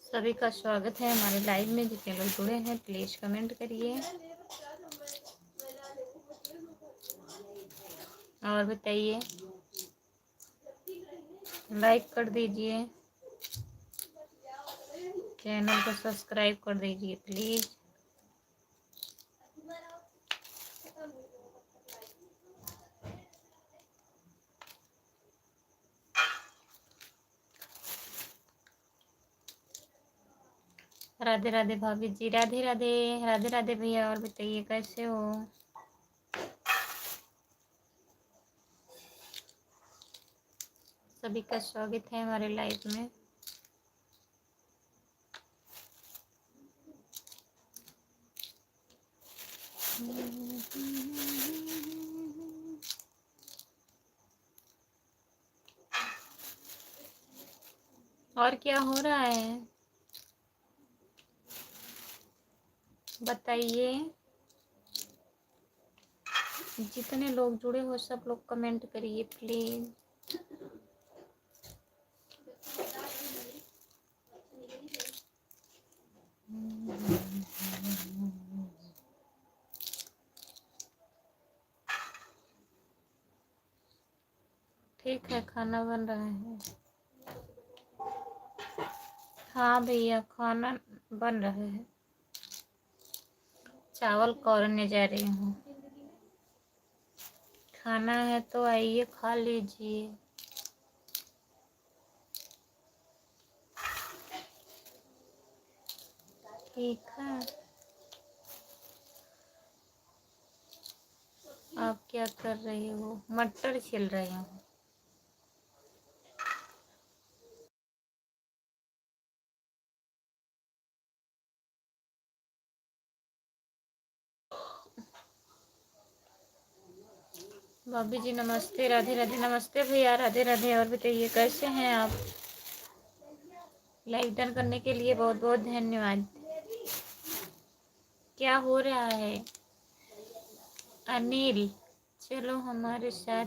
सभी का स्वागत है हमारे लाइव में। जितने लोग जुड़े हैं प्लीज कमेंट करिए और बताइए, लाइक कर दीजिए, चैनल को सब्सक्राइब कर दीजिए प्लीज। राधे राधे भाभी जी, राधे राधे। राधे राधे भैया, और बताइए कैसे हो? सभी का स्वागत है हमारे लाइव में। और क्या हो रहा है बताइए। जितने लोग जुड़े हो सब लोग कमेंट करिए प्लीज। ठीक है, खाना बन रहा है। हाँ भैया, खाना बन रहा है। चावल कौरने जा रही हूँ। खाना है तो आइए खा लीजिए। ठीक है, आप क्या कर रही हो? मटर छिल रही हूँ। भाभी जी नमस्ते। राधे राधे। नमस्ते भैया, राधे राधे। और बताइए कैसे हैं आप? लाइक डन करने के लिए बहुत बहुत धन्यवाद। क्या हो रहा है अनिल? चलो हमारे साथ,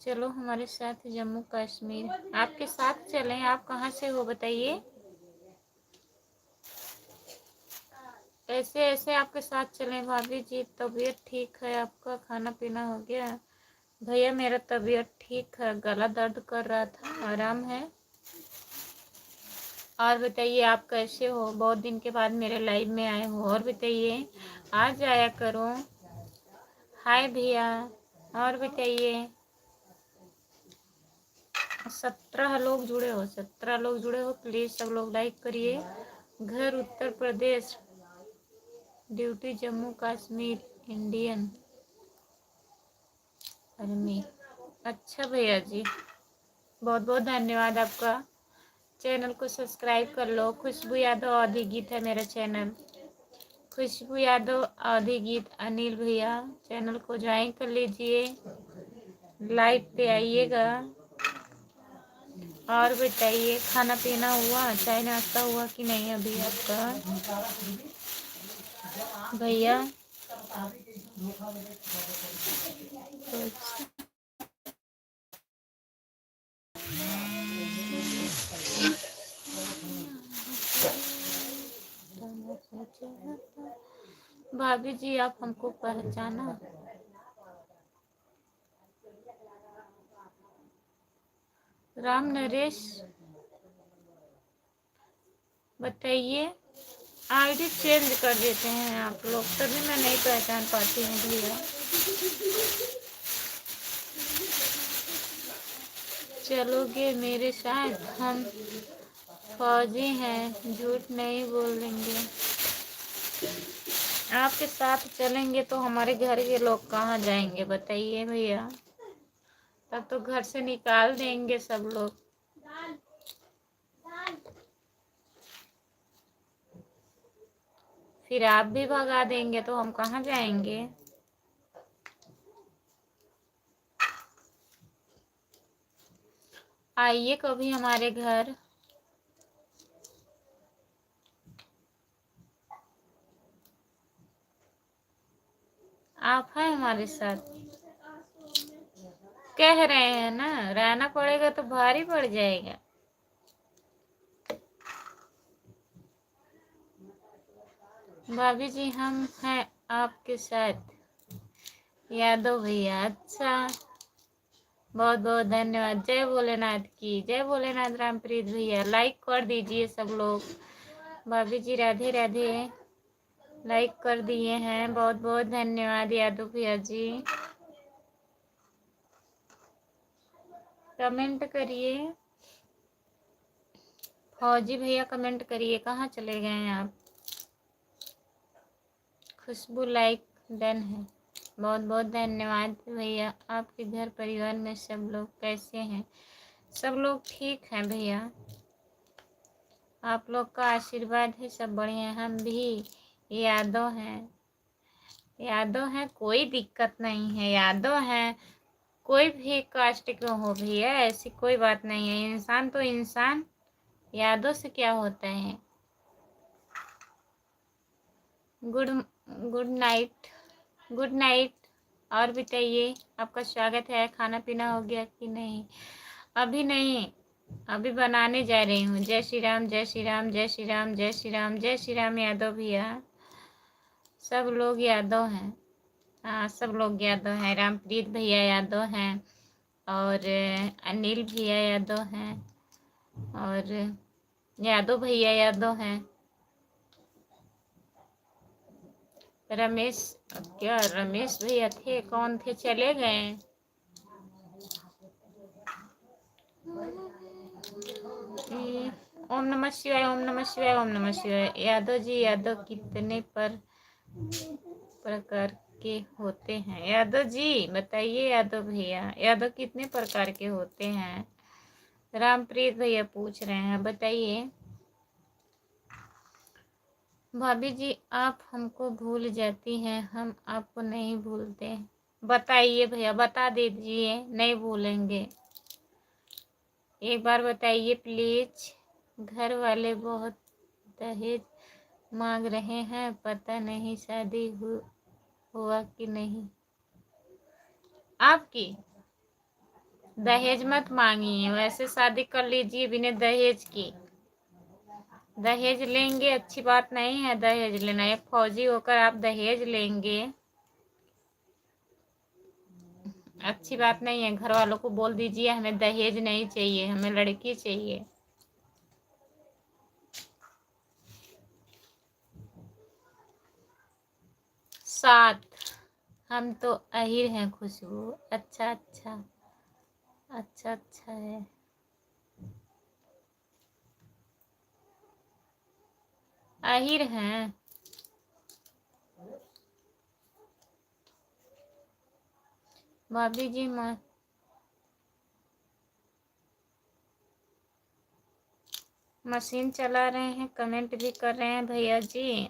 चलो हमारे साथ जम्मू कश्मीर। आपके साथ चलें? आप कहाँ से हो बताइए। ऐसे ऐसे आपके साथ चलें भाभी जी। तबीयत ठीक है आपका? खाना पीना हो गया? भैया मेरा तबीयत ठीक है, गला दर्द कर रहा था, आराम है। और बताइए आप कैसे हो? बहुत दिन के बाद मेरे लाइव में आए हो। और बताइए, आ जाया करो। हाय भैया। और बताइए, 17 लोग जुड़े हो, 17 लोग जुड़े हो। प्लीज सब लोग लाइक करिए। घर Uttar Pradesh, duty Jammu Kashmir, Indian army. अच्छा भैया जी, बहुत बहुत धन्यवाद आपका। चैनल को सब्सक्राइब कर लो। खुशबू यादव आदि गीत है मेरा चैनल। खुशबू यादव आदि गीत। अनिल भैया चैनल को ज्वाइन कर लीजिए, लाइव पे आइएगा। और बताइए, खाना पीना हुआ, चाय नाश्ता हुआ कि नहीं अभी आपका भैया? भाभी जी आप हमको पहचाना? राम नरेश बताइए। आईडी चेंज कर देते हैं आप लोग, तभी मैं नहीं पहचान पाती हूँ भैया। चलोगे मेरे साथ? हम फौजी हैं, झूठ नहीं बोलेंगे। आपके साथ चलेंगे तो हमारे घर के लोग कहाँ जाएंगे बताइए भैया? तब तो घर से निकाल देंगे सब लोग। फिर आप भी भगा देंगे तो हम कहाँ जाएंगे? आइए कभी हमारे घर। आप हैं हमारे साथ, कह रहे हैं ना, रहना पड़ेगा तो भारी पड़ जाएगा। भाभी जी हम हैं आपके साथ, यादव भैया। अच्छा, बहुत बहुत धन्यवाद। जय भोलेनाथ की, जय भोलेनाथ। रामप्रीत भैया लाइक कर दीजिए सब लोग। भाभी जी राधे राधे, लाइक कर दिए हैं, बहुत बहुत धन्यवाद यादव भैया जी। कमेंट करिए, फौजी भैया कमेंट करिए, कहाँ चले गए हैं आप। खुशबू लाइक डन है, बहुत बहुत धन्यवाद भैया। आपके घर परिवार में सब लोग कैसे हैं? सब लोग ठीक हैं भैया, आप लोग का आशीर्वाद है, सब बढ़िया। हम भी यादव हैं, यादव हैं, कोई दिक्कत नहीं है। यादव हैं, कोई भी कास्ट के हो भैया, ऐसी कोई बात नहीं है। इंसान तो इंसान, यादव से क्या होता है। Good good night, good night. और बताइए, आपका स्वागत है। खाना पीना हो गया कि नहीं? अभी नहीं, अभी बनाने जा रही हूँ। जय श्री राम, जय श्री राम, जय श्री राम, जय श्री राम, जय श्री राम। यादव भैया सब लोग यादव हैं, हाँ सब लोग यादव हैं। रामप्रीत भैया यादव हैं, और अनिल भैया यादव हैं, और यादव भैया यादव हैं। रमेश, क्या रमेश भैया थे? कौन थे? चले गए। ओम नमः शिवाय, ओम नमः शिवाय, ओम नमः शिवाय। यादव जी, यादव कितने प्रकार के होते हैं? यादव जी बताइए, यादव भैया यादव कितने प्रकार के होते हैं? रामप्रीत भैया पूछ रहे हैं, बताइए। भाभी जी आप हमको भूल जाती हैं, हम आपको नहीं भूलते। बताइए भैया, बता दीजिए, नहीं भूलेंगे। एक बार बताइए प्लीज। घर वाले बहुत दहेज मांग रहे हैं, पता नहीं शादी हुआ कि नहीं। आपकी दहेज मत मांगिए, वैसे शादी कर लीजिए बिना दहेज की। दहेज लेंगे अच्छी बात नहीं है, दहेज लेना। एक फौजी होकर आप दहेज लेंगे, अच्छी बात नहीं है। घर वालों को बोल दीजिए हमें दहेज नहीं चाहिए, हमें लड़की चाहिए। सात, हम तो अहिर हैं खुशबू। अच्छा अच्छा, अच्छा अच्छा है। अहिर हैं, भाभी जी मशीन चला रहे हैं, कमेंट भी कर रहे हैं भैया जी।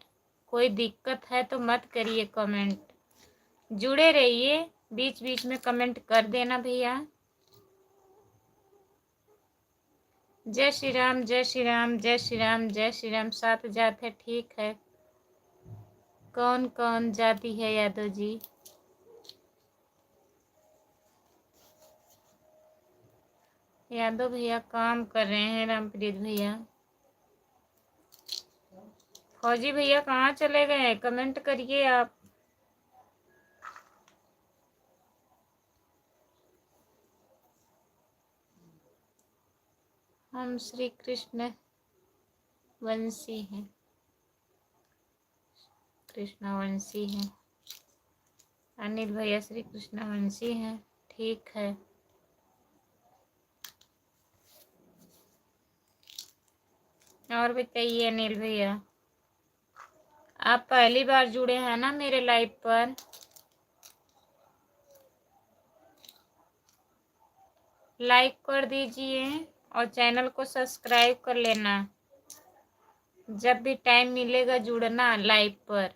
कोई दिक्कत है तो मत करिए कमेंट, जुड़े रहिए, बीच बीच में कमेंट कर देना भैया। जय श्री राम, जय श्री राम, जय श्री राम, जय श्री राम। 7 जात है, ठीक है। कौन कौन जाति है यादव जी? यादव भैया काम कर रहे हैं। रामप्रीत भैया, फौजी भैया कहाँ चले गए? कमेंट करिए आप। हम श्री कृष्ण वंशी हैं, कृष्ण वंशी हैं। अनिल भैया श्री कृष्ण वंशी हैं, ठीक है। और बताइए अनिल भैया, आप पहली बार जुड़े हैं ना मेरे लाइव पर? लाइक कर दीजिए और चैनल को सब्सक्राइब कर लेना। जब भी टाइम मिलेगा जुड़ना लाइव पर।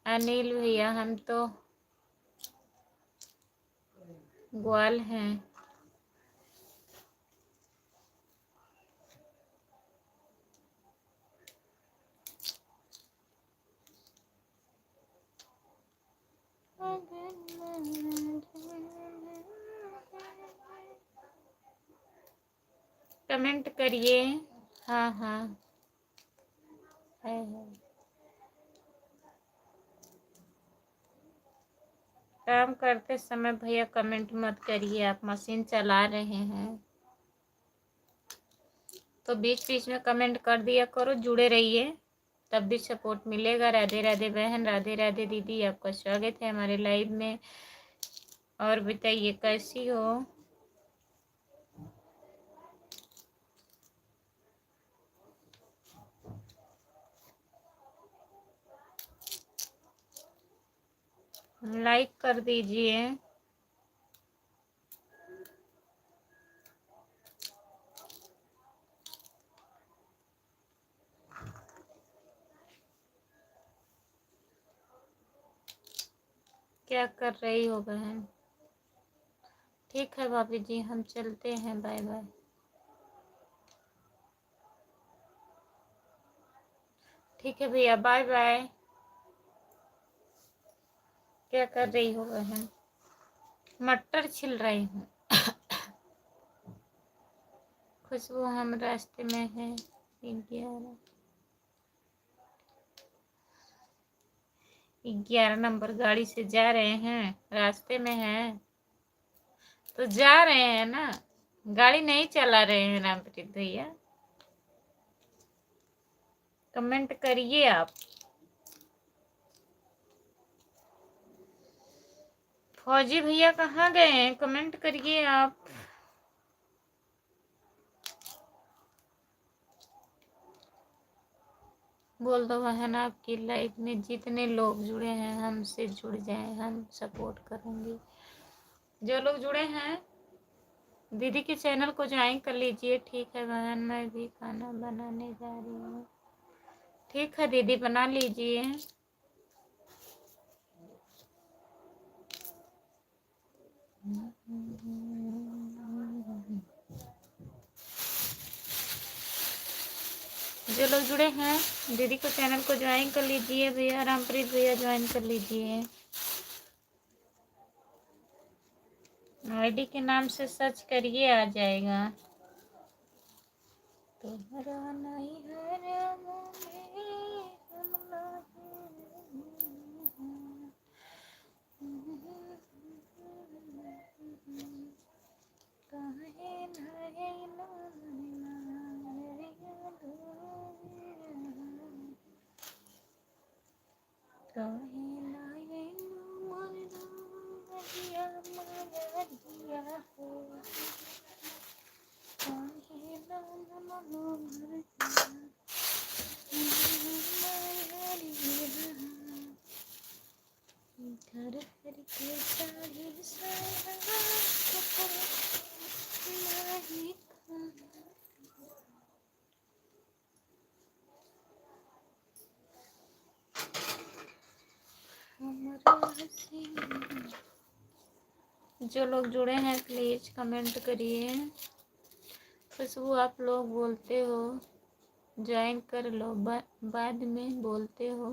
अनिल भैया हम तो ग्वाल हैं। कमेंट करिए। हाँ हाँ, है। काम करते समय भैया कमेंट मत करिए, आप मशीन चला रहे हैं तो बीच बीच में कमेंट कर दिया करो, जुड़े रहिए तब भी सपोर्ट मिलेगा। राधे राधे बहन, राधे राधे दीदी, आपका स्वागत है हमारे लाइव में। और बताइए कैसी हो? लाइक कर दीजिए। क्या कर रही हो बहन? ठीक है भाभी जी, हम चलते हैं, बाय बाय। ठीक है भैया, बाय बाय। क्या कर रही हो बहन? मटर छिल रही हूँ। खुशबू, हम रास्ते में हैं। 11 नंबर गाड़ी से जा रहे हैं, रास्ते में हैं तो जा रहे हैं ना, गाड़ी नहीं चला रहे हैं रामप्रीत भैया। कमेंट करिए आप। फौजी भैया कहाँ गए हैं? कमेंट करिए आप। बोल दो बहन, आपकी लाइफ में जितने लोग जुड़े हैं हमसे जुड़ जाएं, हम सपोर्ट करेंगे। जो लोग जुड़े हैं दीदी के चैनल को ज्वाइन कर लीजिए। ठीक है बहन, मैं भी खाना बनाने जा रही हूँ। ठीक है दीदी, बना लीजिए। जो लोग जुड़े हैं दीदी को चैनल को ज्वाइन कर लीजिए। भैया रामप्रीत भैया ज्वाइन कर लीजिए। आईडी के नाम से सर्च करिए, आ जाएगा। तुम्हारा नहीं है जो लोग जुड़े हैं प्लीज कमेंट करिए। खुशबू, आप लोग बोलते हो ज्वाइन कर लो, बाद में बोलते हो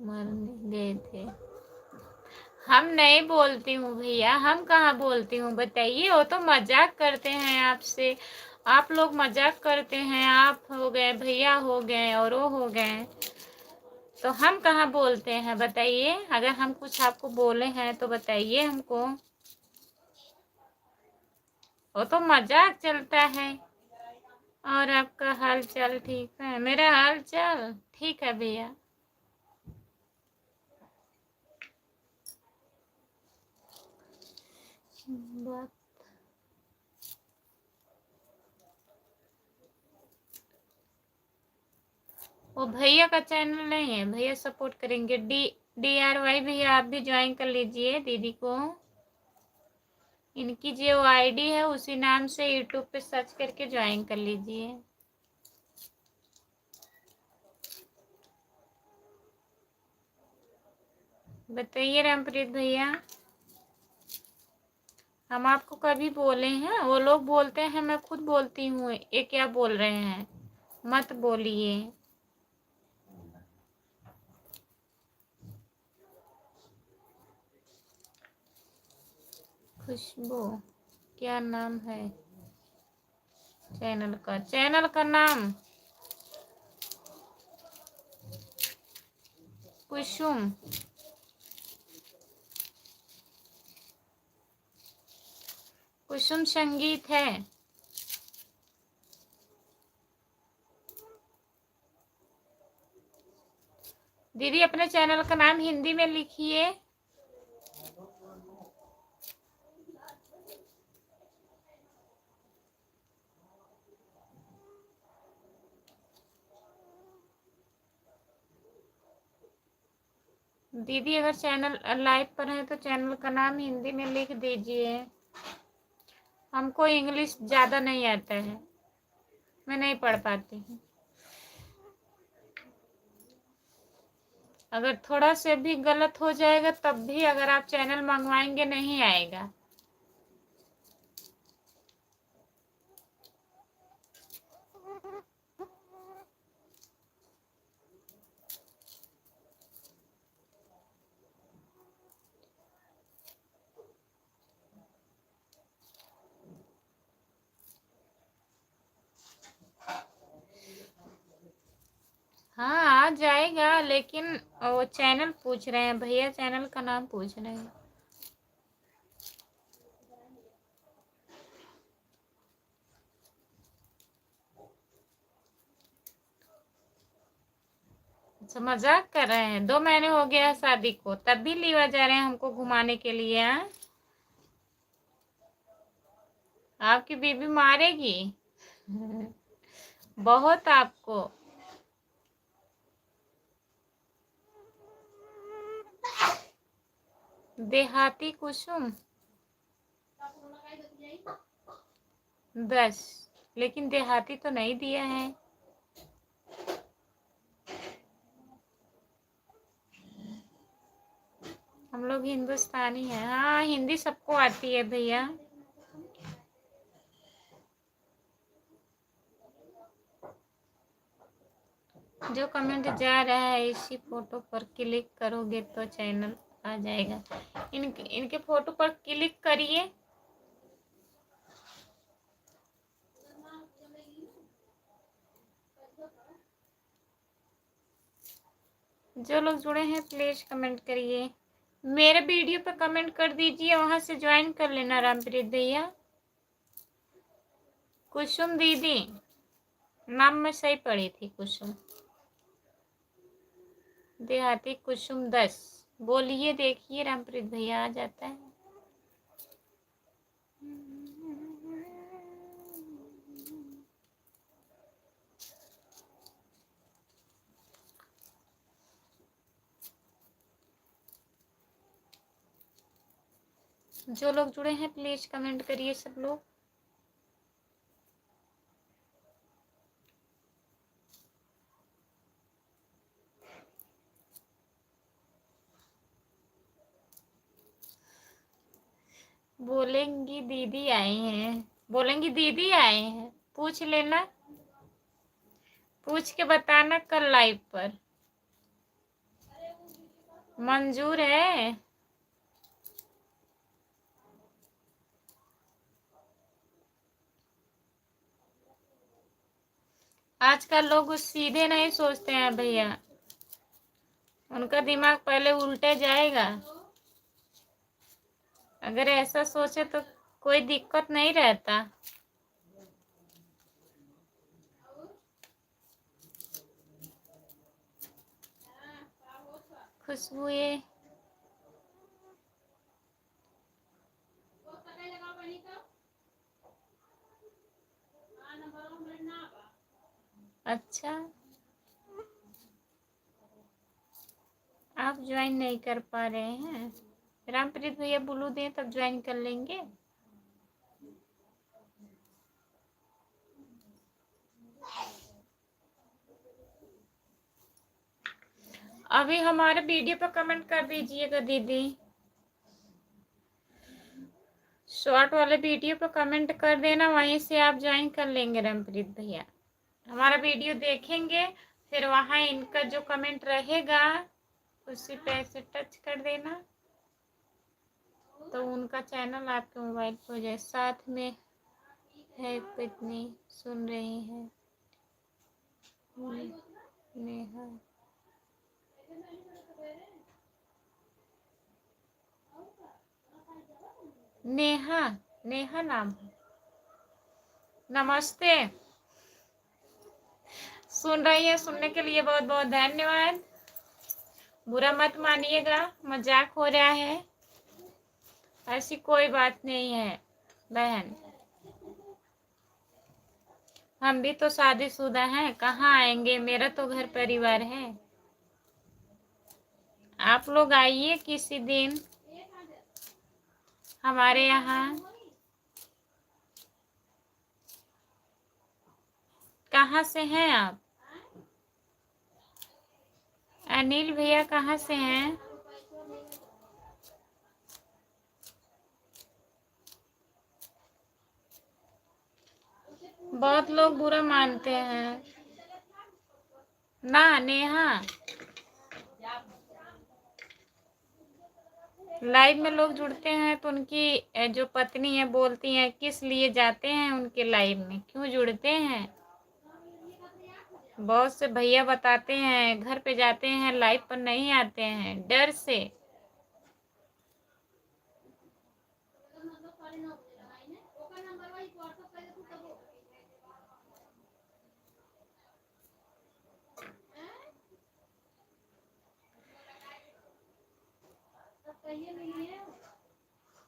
मरने गए थे। हम नहीं बोलती हूँ भैया, हम कहाँ बोलती हूँ बताइए। वो तो मजाक करते हैं आपसे, आप लोग मजाक करते हैं। आप हो गए, भैया हो गए और वो हो गए, तो हम कहाँ बोलते हैं बताइए। अगर हम कुछ आपको बोले हैं तो बताइए हमको। वो तो मजाक चलता है। और आपका हाल चाल ठीक है? मेरा हाल चाल ठीक है भैया। वो भैया का चैनल नहीं है, भैया सपोर्ट करेंगे। DRY भैया, आप भी ज्वाइन कर लीजिए दीदी को। इनकी जो आईडी है उसी नाम से यूट्यूब पे सर्च करके ज्वाइन कर लीजिए। बताइए रामप्रीत भैया, हम आपको कभी बोले हैं? वो लोग बोलते हैं, मैं खुद बोलती हूँ। ये क्या बोल रहे हैं? मत बोलिए। खुशबू, क्या नाम है चैनल का? चैनल का नाम कुसुम, कुसुम संगीत है। दीदी अपने चैनल का नाम हिंदी में लिखिए। दीदी अगर चैनल लाइव पर है तो चैनल का नाम हिंदी में लिख दीजिए। हमको इंग्लिश ज़्यादा नहीं आता है, मैं नहीं पढ़ पाती हूँ। अगर थोड़ा से भी गलत हो जाएगा तब भी अगर आप चैनल मंगवाएंगे नहीं आएगा। हाँ आ जाएगा, लेकिन वो चैनल पूछ रहे हैं भैया, चैनल का नाम पूछ रहे हैं। अच्छा मजाक कर रहे हैं? 2 महीने हो गया है शादी को, तब भी लेवा जा रहे हैं हमको घुमाने के लिए। हाँ आपकी बीबी मारेगी बहुत आपको। देहाती कुसुम 10, लेकिन देहाती तो नहीं दिया है। हम लोग हिंदुस्तानी हैं। हाँ हिंदी सबको आती है भैया। जो कमेंट जा रहा है इसी फोटो पर क्लिक करोगे तो चैनल आ जाएगा। इनके फोटो पर क्लिक करिए। जो लोग जुड़े हैं प्लीज कमेंट करिए। मेरे वीडियो पे कमेंट कर दीजिए, वहां से ज्वाइन कर लेना रामप्रीत भैया। कुसुम दीदी नाम में सही पढ़ी थी, कुसुम। देहाती कुसुम 10 बोलिए, देखिए रामप्रीत भैया आ जाता है। जो लोग जुड़े हैं प्लीज कमेंट करिए सब लोग। बोलेंगी दीदी आए हैं, बोलेंगी दीदी आए हैं, पूछ लेना, पूछ के बताना कल लाइव पर। मंजूर है। आजकल लोग सीधे नहीं सोचते हैं भैया, उनका दिमाग पहले उल्टे जाएगा। अगर ऐसा सोचे तो कोई दिक्कत नहीं रहता। खुशबू ये अच्छा, आप ज्वाइन नहीं कर पा रहे हैं? रामप्रीत भैया ब्लू दें तब ज्वाइन कर लेंगे। अभी हमारे वीडियो पर कमेंट कर दीजिएगा दीदी। शॉर्ट वाले वीडियो पर कमेंट कर देना, वहीं से आप ज्वाइन कर लेंगे रामप्रीत भैया। हमारा वीडियो देखेंगे, फिर वहाँ इनका जो कमेंट रहेगा उसी पे ऐसे टच कर देना तो उनका चैनल आपके मोबाइल पर हो जाए। साथ में है कितनी सुन रही है नेहा। नेहा, नेहा नाम है। नमस्ते। सुन रही है, सुनने के लिए बहुत बहुत धन्यवाद। बुरा मत मानिएगा, मजाक हो रहा है, ऐसी कोई बात नहीं है बहन। हम भी तो शादीशुदा हैं, कहाँ आएंगे, मेरा तो घर परिवार है। आप लोग आइए किसी दिन हमारे यहाँ। कहाँ से हैं आप? अनिल भैया कहाँ से हैं? बहुत लोग बुरा मानते हैं ना। नेहा, लाइव में लोग जुड़ते हैं तो उनकी जो पत्नी है बोलती हैं किस लिए जाते हैं उनके लाइव में, क्यों जुड़ते हैं। बहुत से भैया बताते हैं घर पे जाते हैं, लाइव पर नहीं आते हैं डर से।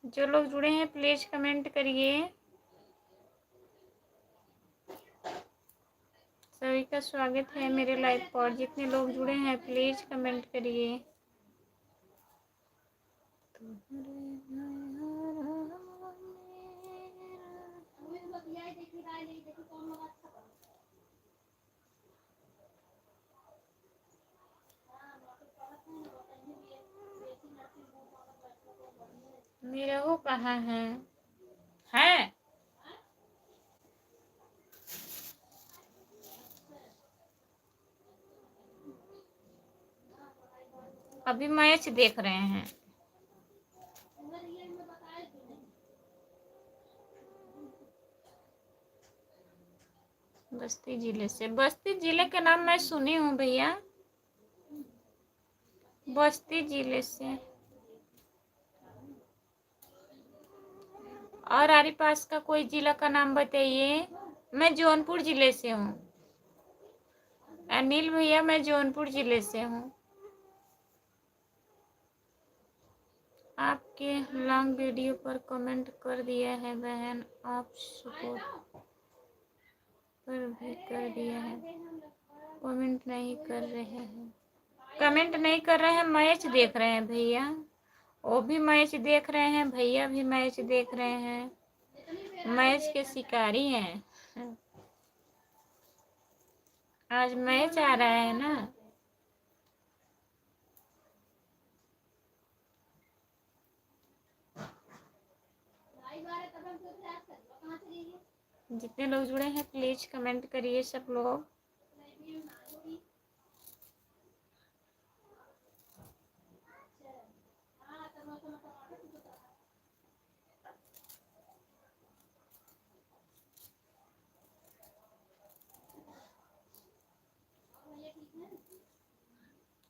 जो लोग जुड़े हैं प्लीज कमेंट करिए। सभी का स्वागत है मेरे लाइव पर। जितने लोग जुड़े हैं प्लीज कमेंट करिए। निरहु कहाँ है? है अभी मैच देख रहे हैं। बस्ती जिले से। बस्ती जिले का नाम मैं सुनी हूँ भैया, बस्ती जिले से। और आरी पास का कोई जिला का नाम बताइए। मैं जौनपुर जिले से हूँ अनिल भैया, मैं जौनपुर जिले से हूँ। आपके लॉन्ग वीडियो पर कमेंट कर दिया है बहन, आप सपोर्ट पर भी कर दिया है, कमेंट नहीं कर रहे हैं। कमेंट नहीं कर रहे हैं, मैच देख रहे हैं भैया। वो भी मैच देख रहे हैं, भैया भी मैच देख रहे हैं, मैच के शिकारी हैं। आज मैच आ रहा है ना। जितने लोग जुड़े हैं प्लीज कमेंट करिए सब लोग।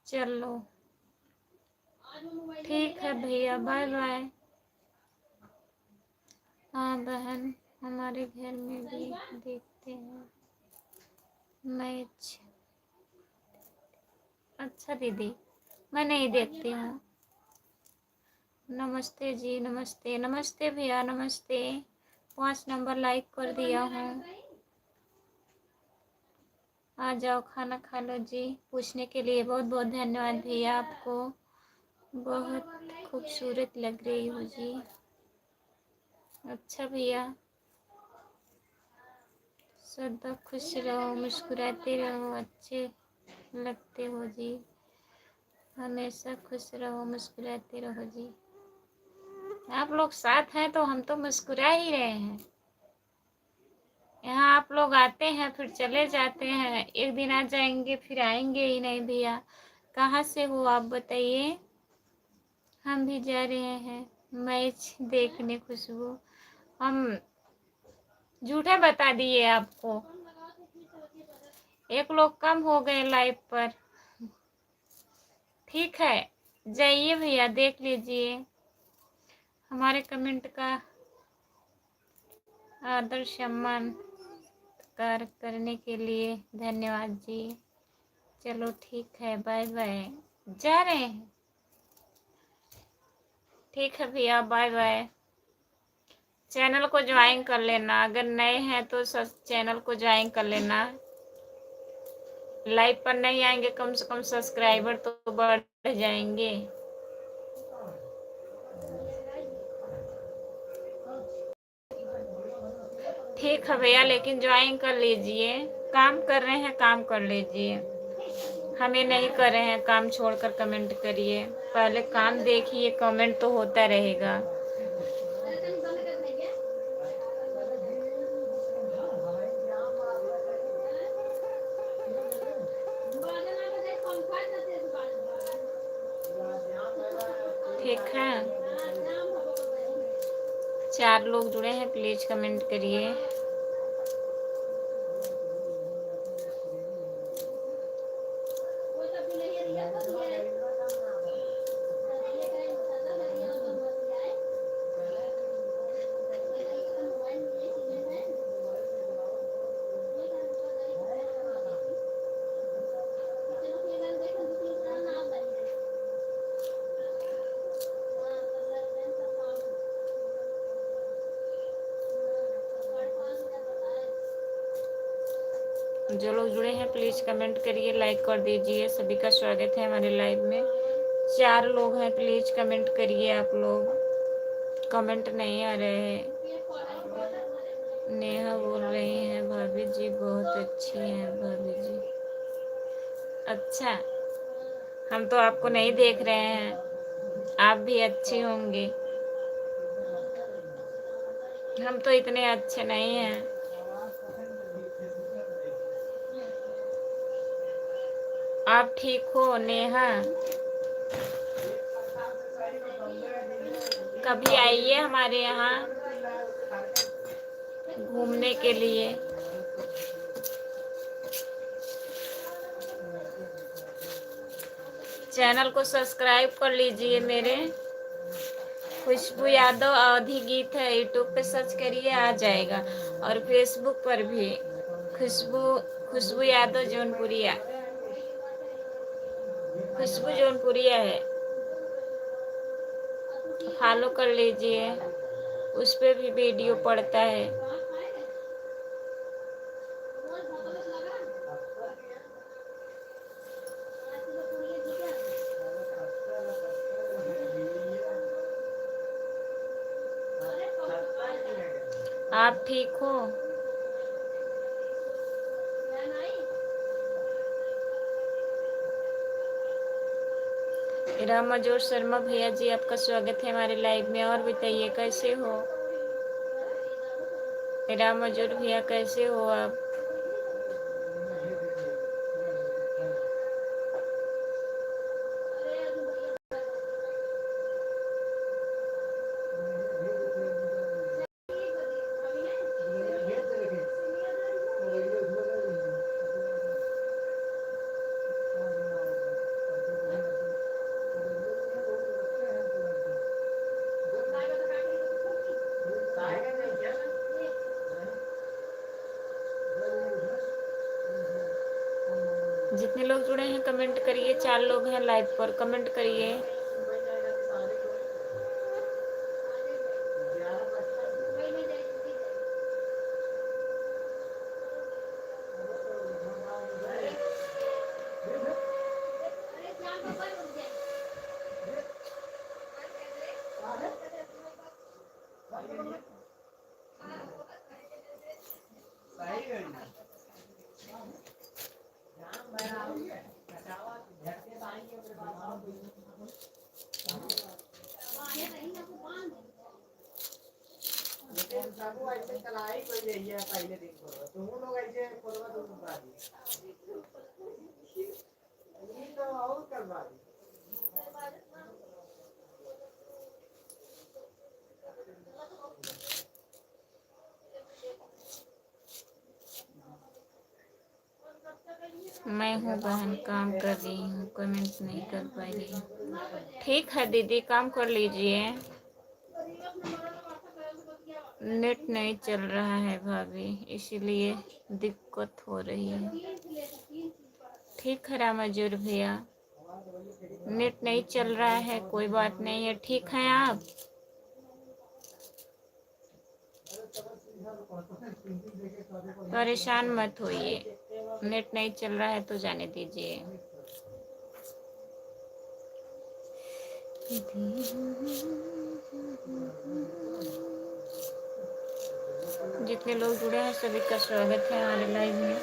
चलो ठीक है भैया, बाय बाय। हाँ बहन, हमारे घर में भी देखते हैं मैच। अच्छा दीदी, मैं नहीं देखती हूँ। नमस्ते जी, नमस्ते। नमस्ते भैया, नमस्ते। 5 नंबर लाइक कर दिया हूँ। आ जाओ खाना खा लो जी। पूछने के लिए बहुत बहुत धन्यवाद भैया आपको, बहुत खूबसूरत लग रही हो जी। अच्छा भैया, सदा खुश रहो, मुस्कुराते रहो, अच्छे लगते हो जी। हमेशा खुश रहो, मुस्कुराते रहो जी। आप लोग साथ हैं तो हम तो मुस्कुरा ही रहे हैं। यहाँ आप लोग आते हैं फिर चले जाते हैं, एक दिन आ जाएंगे फिर आएंगे ही नहीं भैया। कहाँ से हो आप बताइए। हम भी जा रहे हैं मैच देखने खुशबू। हम झूठा बता दिए आपको, एक लोग कम हो गए लाइव पर। ठीक है, जाइए भैया देख लीजिए। हमारे कमेंट का आदर सम्मान कार्य करने के लिए धन्यवाद जी। चलो ठीक है, बाय बाय। जा रहे हैं, ठीक है भैया, बाय बाय। चैनल को ज्वाइन कर लेना, अगर नए हैं तो चैनल को ज्वाइन कर लेना। लाइव पर नहीं आएंगे, कम से कम सब्सक्राइबर तो बढ़ जाएंगे। ठीक है भैया, लेकिन ज्वाइन कर लीजिए। काम कर रहे हैं, काम कर लीजिए। हमें नहीं कर रहे हैं काम, छोड़कर कमेंट करिए। पहले काम देखिए, कमेंट तो होता रहेगा। ठीक है, 4 लोग जुड़े हैं, प्लीज कमेंट करिए। जो लोग जुड़े हैं प्लीज कमेंट करिए, लाइक कर दीजिए। सभी का स्वागत है हमारे लाइव में। 4 लोग हैं, प्लीज कमेंट करिए। आप लोग कमेंट नहीं आ रहे हैं। नेहा बोल रही हैं भाभी जी बहुत अच्छी हैं भाभी जी। अच्छा, हम तो आपको नहीं देख रहे हैं, आप भी अच्छी होंगी। हम तो इतने अच्छे नहीं हैं। आप ठीक हो नेहा? कभी आइए हमारे यहाँ घूमने के लिए। चैनल को सब्सक्राइब कर लीजिए मेरे। खुशबू यादव अवधि गीत है, यूट्यूब पे सर्च करिए आ जाएगा। और फेसबुक पर भी खुशबू यादव जौनपुरिया, खुशबू जौनपुरिया है, फॉलो कर लीजिए। उस पे भी वीडियो पड़ता है। आप ठीक हो? राम मजोर शर्मा भैया जी, आपका स्वागत है हमारे लाइव में। और बताइए कैसे हो राम मजोर भैया, कैसे हो आप? जितने लोग जुड़े हैं कमेंट करिए। 4 लोग हैं लाइव पर, कमेंट करिए। मैं हूँ बहन, काम कर रही हूँ, कमेंट नहीं कर पा रही हूँ। ठीक है दीदी, काम कर लीजिए। नेट नहीं चल रहा है भाभी, इसीलिए दिक्कत हो रही है। ठीक है रामाजूर भैया, नेट नहीं चल रहा है, कोई बात नहीं है। ठीक है आप? परेशान मत होइए, नेट नहीं चल रहा है तो जाने दीजिए। जितने लोग जुड़े हैं सभी का स्वागत है हमारे लाइव में।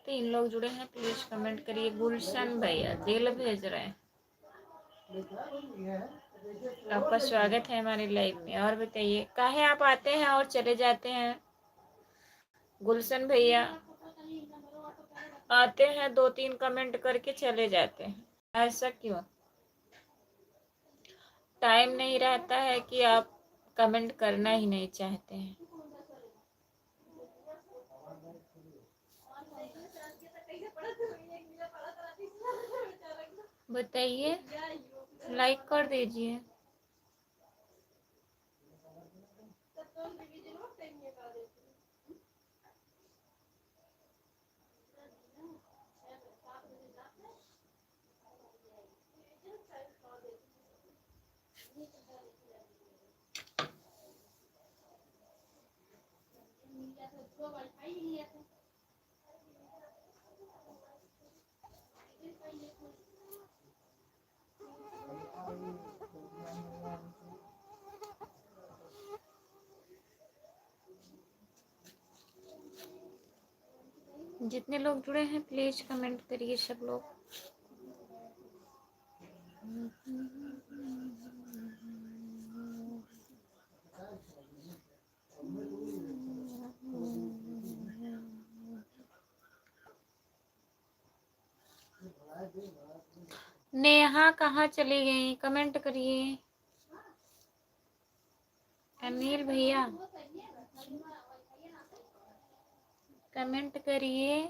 तीन लोग जुड़े हैं, प्लीज कमेंट करिए। गुलशन भैया दिल भेज रहे हैं, आपका स्वागत है हमारे लाइव में। और बताइए काहे आप आते हैं और चले जाते हैं? गुलशन भैया आते हैं, 2-3 कमेंट करके चले जाते हैं, ऐसा क्यों? टाइम नहीं रहता है कि आप कमेंट करना ही नहीं चाहते हैं? बताइए, लाइक कर दीजिए। जितने लोग जुड़े हैं प्लीज कमेंट करिए सब लोग। नेहा कहाँ चली गई? कमेंट करिए। अनिल भैया कमेंट करिए।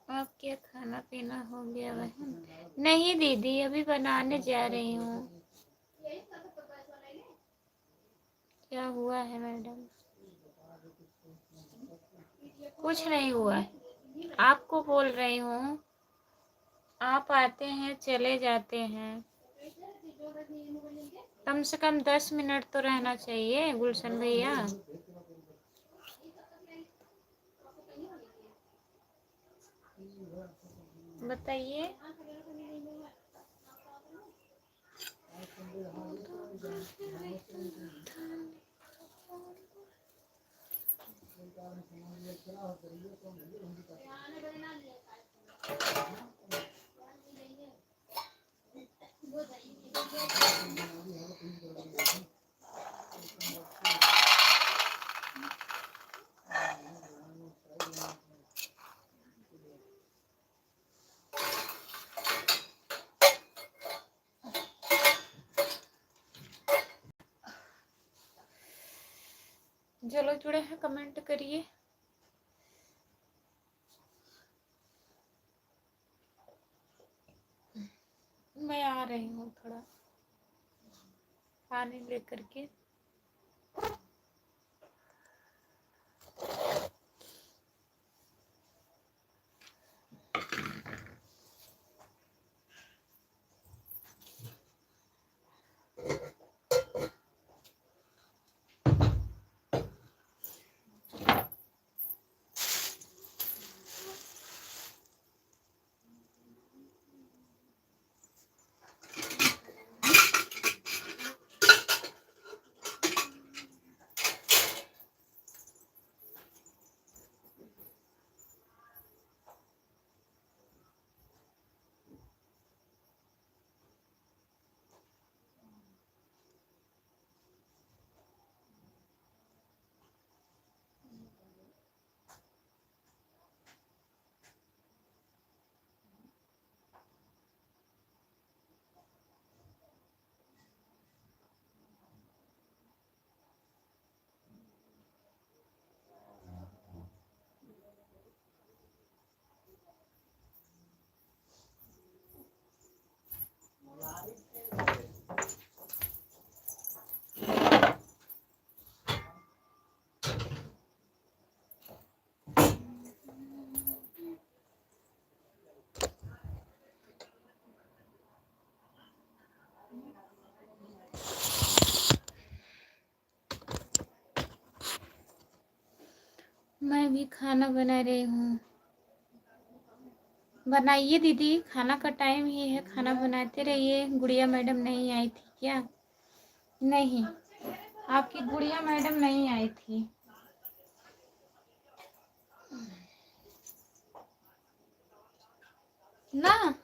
आप क्या खाना पीना हो गया बहन? नहीं दीदी, अभी बनाने जा रही हूँ। क्या हुआ है मैडम? कुछ नहीं हुआ है, आपको बोल रही हूँ। आप आते हैं चले जाते हैं, कम से कम 10 मिनट तो रहना चाहिए गुलशन भैया। बताइए। जो लोग जुड़े हैं कमेंट करिए। मैं आ रही हूँ थोड़ा पानी लेकर के। मैं भी खाना बना रही हूँ। बनाइए दीदी, खाना का टाइम ही है, खाना बनाते रहिए। गुड़िया मैडम नहीं आई थी क्या? नहीं, आपकी गुड़िया मैडम नहीं आई थी ना।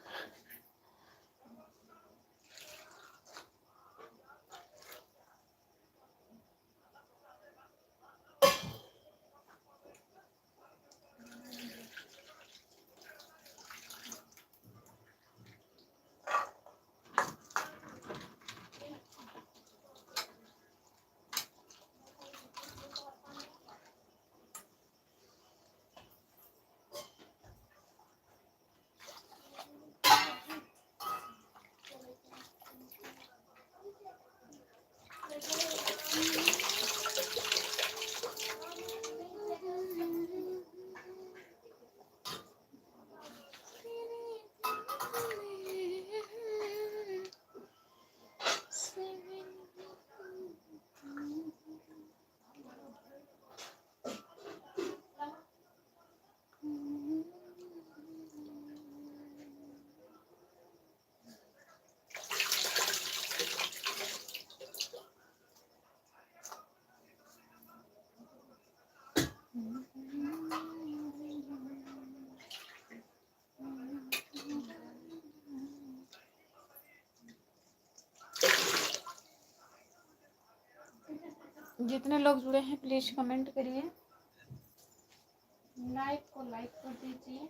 जितने लोग जुड़े हैं प्लीज कमेंट करिए, लाइक को लाइक कर दीजिए।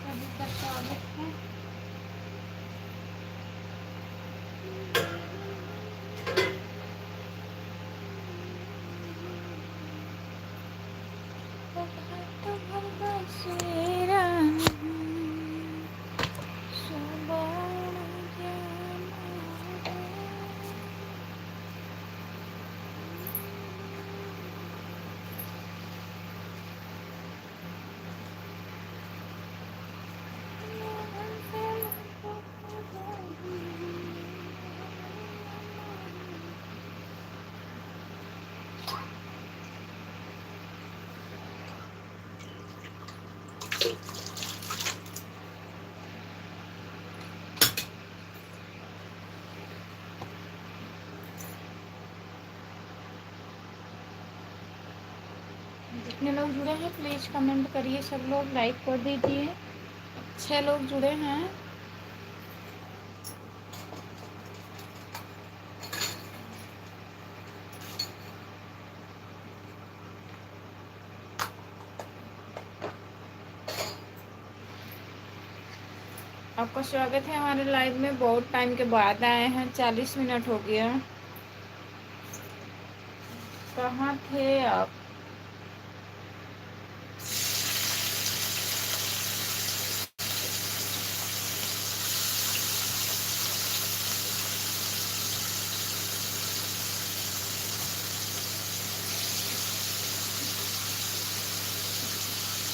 सभी का स्वागत है। जितने लोग जुड़े हैं प्लीज कमेंट करिए, सब लोग लाइक कर दीजिए। 6 लोग जुड़े हैं। आपका स्वागत है हमारे लाइव में। बहुत टाइम के बाद आए हैं, 40 मिनट हो गया। कहाँ थे आप?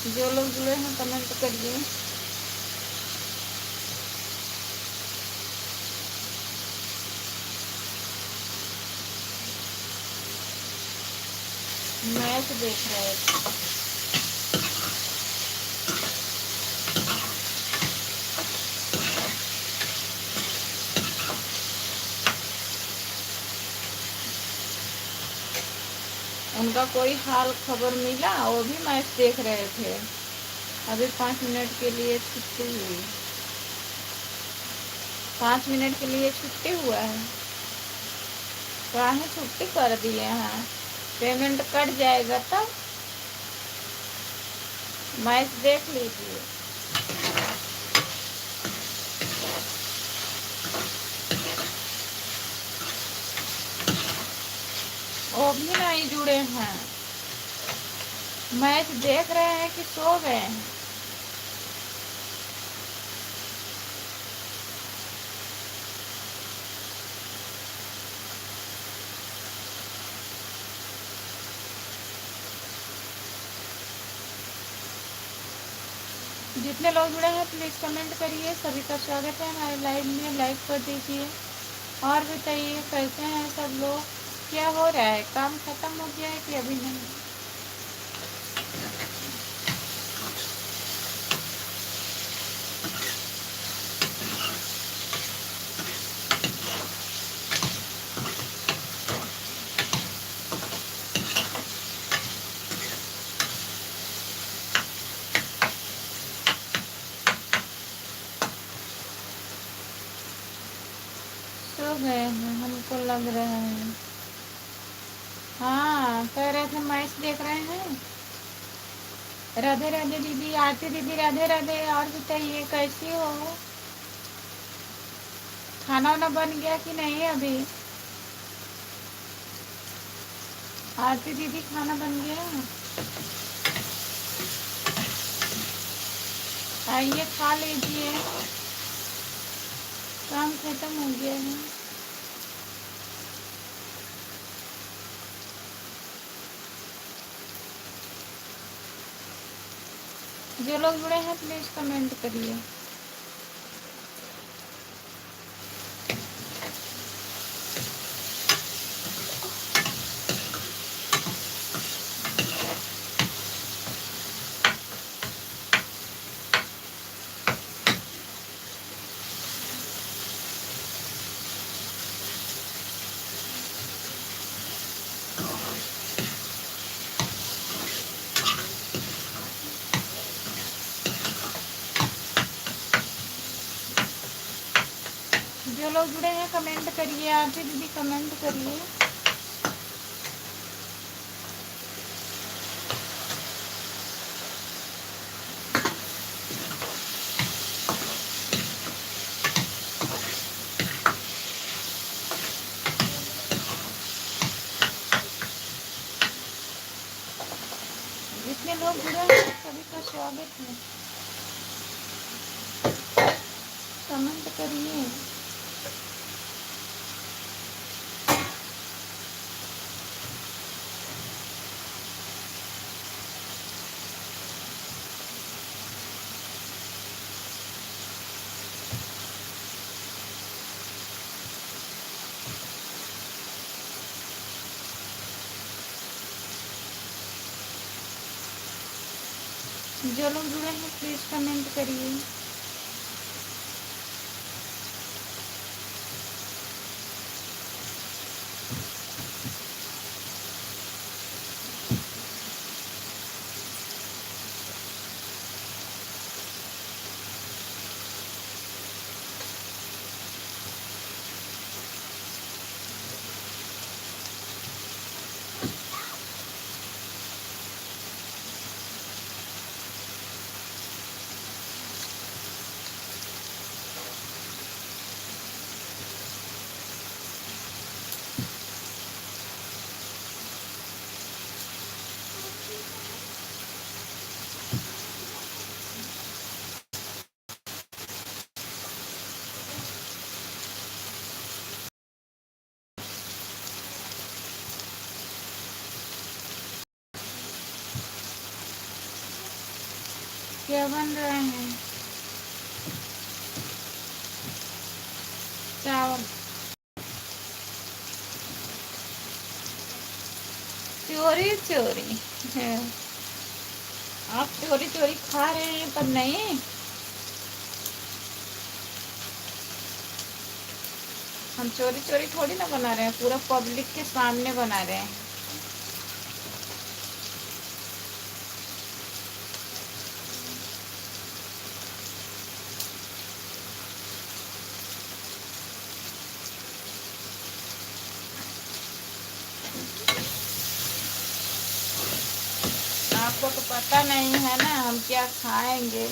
जो लोग जुड़े हैं कमेंट करिए। मैच देख रहे थे। उनका कोई हाल खबर मिला? वो भी मैच देख रहे थे। अभी 5 मिनट के लिए छुट्टी हुई। 5 मिनट के लिए छुट्टी हुआ है। काहे छुट्टी कर दिए हैं? पेमेंट कट जाएगा तब। मैच देख लीजिए। वो भी नहीं जुड़े हैं। मैच देख रहे हैं कि सो गए हैं? जितने लोग जुड़े हैं प्लीज़ कमेंट करिए। सभी का स्वागत है हमारे लाइव में, लाइक कर दीजिए। और बताइए कैसे हैं सब लोग, क्या हो रहा है, काम खत्म हो गया है कि अभी नहीं? सो गए हैं हमको लग रहा है। हाँ, कह रहे थे मैच देख रहे हैं। राधे राधे दीदी, आरती दीदी राधे राधे। और बताइए कैसी हो, खाना वाना बन गया कि नहीं अभी? आरती दीदी खाना बन गया? आइए खा लीजिए, काम खत्म हो गया है। जो लोग जुड़े हैं प्लीज कमेंट करिए। जो लोग जुड़े हैं कमेंट करिए, आरती दीदी कमेंट करिए। जितने लोग जुड़े हैं सभी का स्वागत है, कमेंट करिए। जो लोग जुड़े हैं प्लीज कमेंट करिए। क्या बन रहे हैं? चावल। चोरी चोरी है, आप चोरी चोरी खा रहे हैं पर नहीं। हम चोरी चोरी थोड़ी ना बना रहे हैं, पूरा पब्लिक के सामने बना रहे हैं। आपको तो पता नहीं है ना हम क्या खाएंगे।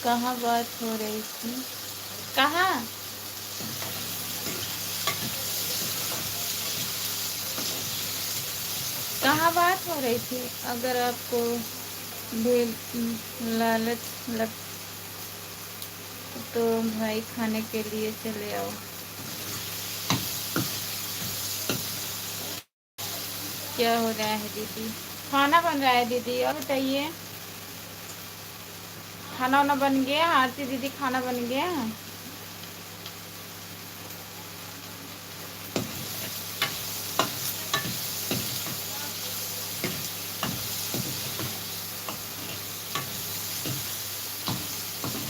कहाँ बात हो रही थी, कहाँ? कहाँ बात हो रही थी? अगर आपको भी लालच लग तो भाई खाने के लिए चले आओ। क्या हो रहा है दीदी? खाना बन रहा है दीदी। और बताइए, खाना वाना बन गया? आरती दीदी खाना बन गया?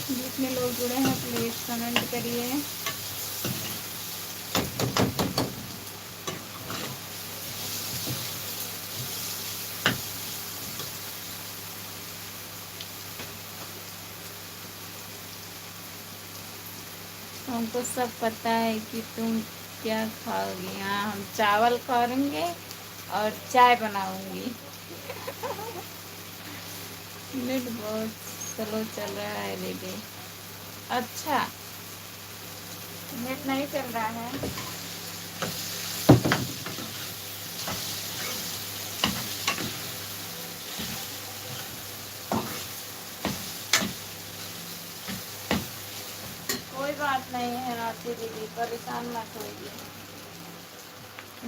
जितने लोग जुड़े हैं प्लीज कमेंट करिए। हमको सब पता है कि तुम क्या खाओगी। हाँ, हम चावल खाएंगे और चाय बनाऊंगी। नेट बहुत स्लो चल रहा है दीदी। अच्छा, नेट नहीं चल रहा है। कोई बात नहीं है आरती दीदी, परेशान मत होइए।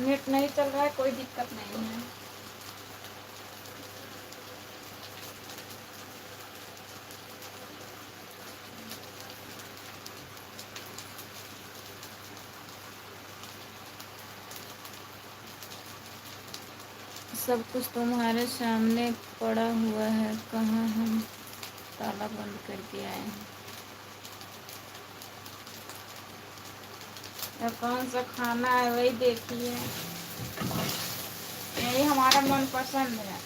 नेट नहीं चल रहा है, कोई दिक्कत नहीं है। सब कुछ तुम्हारे सामने पड़ा हुआ है, कहाँ हम ताला बंद करके आए हैं। अब कौन सा खाना है वही देखिए, यही हमारा मन पसंद है।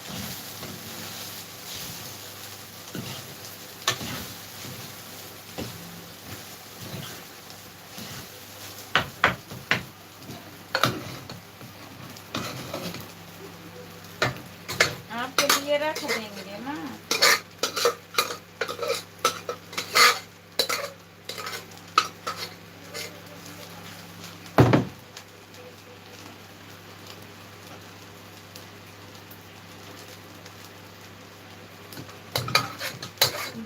आपके लिए रख देंगे ना।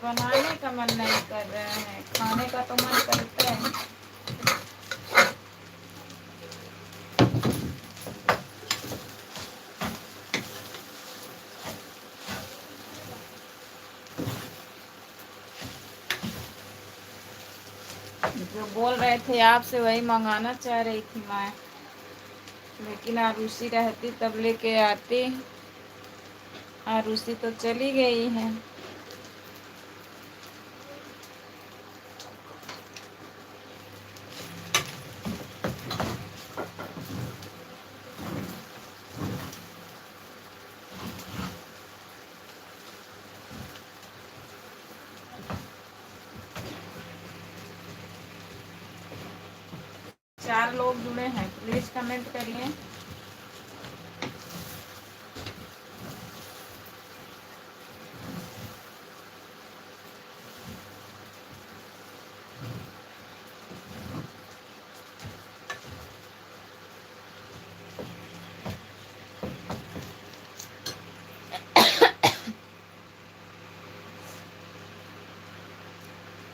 बनाने का मन नहीं कर रहा है, खाने का तो मन करता है। जो बोल रहे थे आपसे वही मंगाना चाह रही थी मैं, लेकिन आरुषि रहती तब लेके आती। आरुषि तो चली गई है। चार लोग जुड़े हैं, प्लीज कमेंट करिए।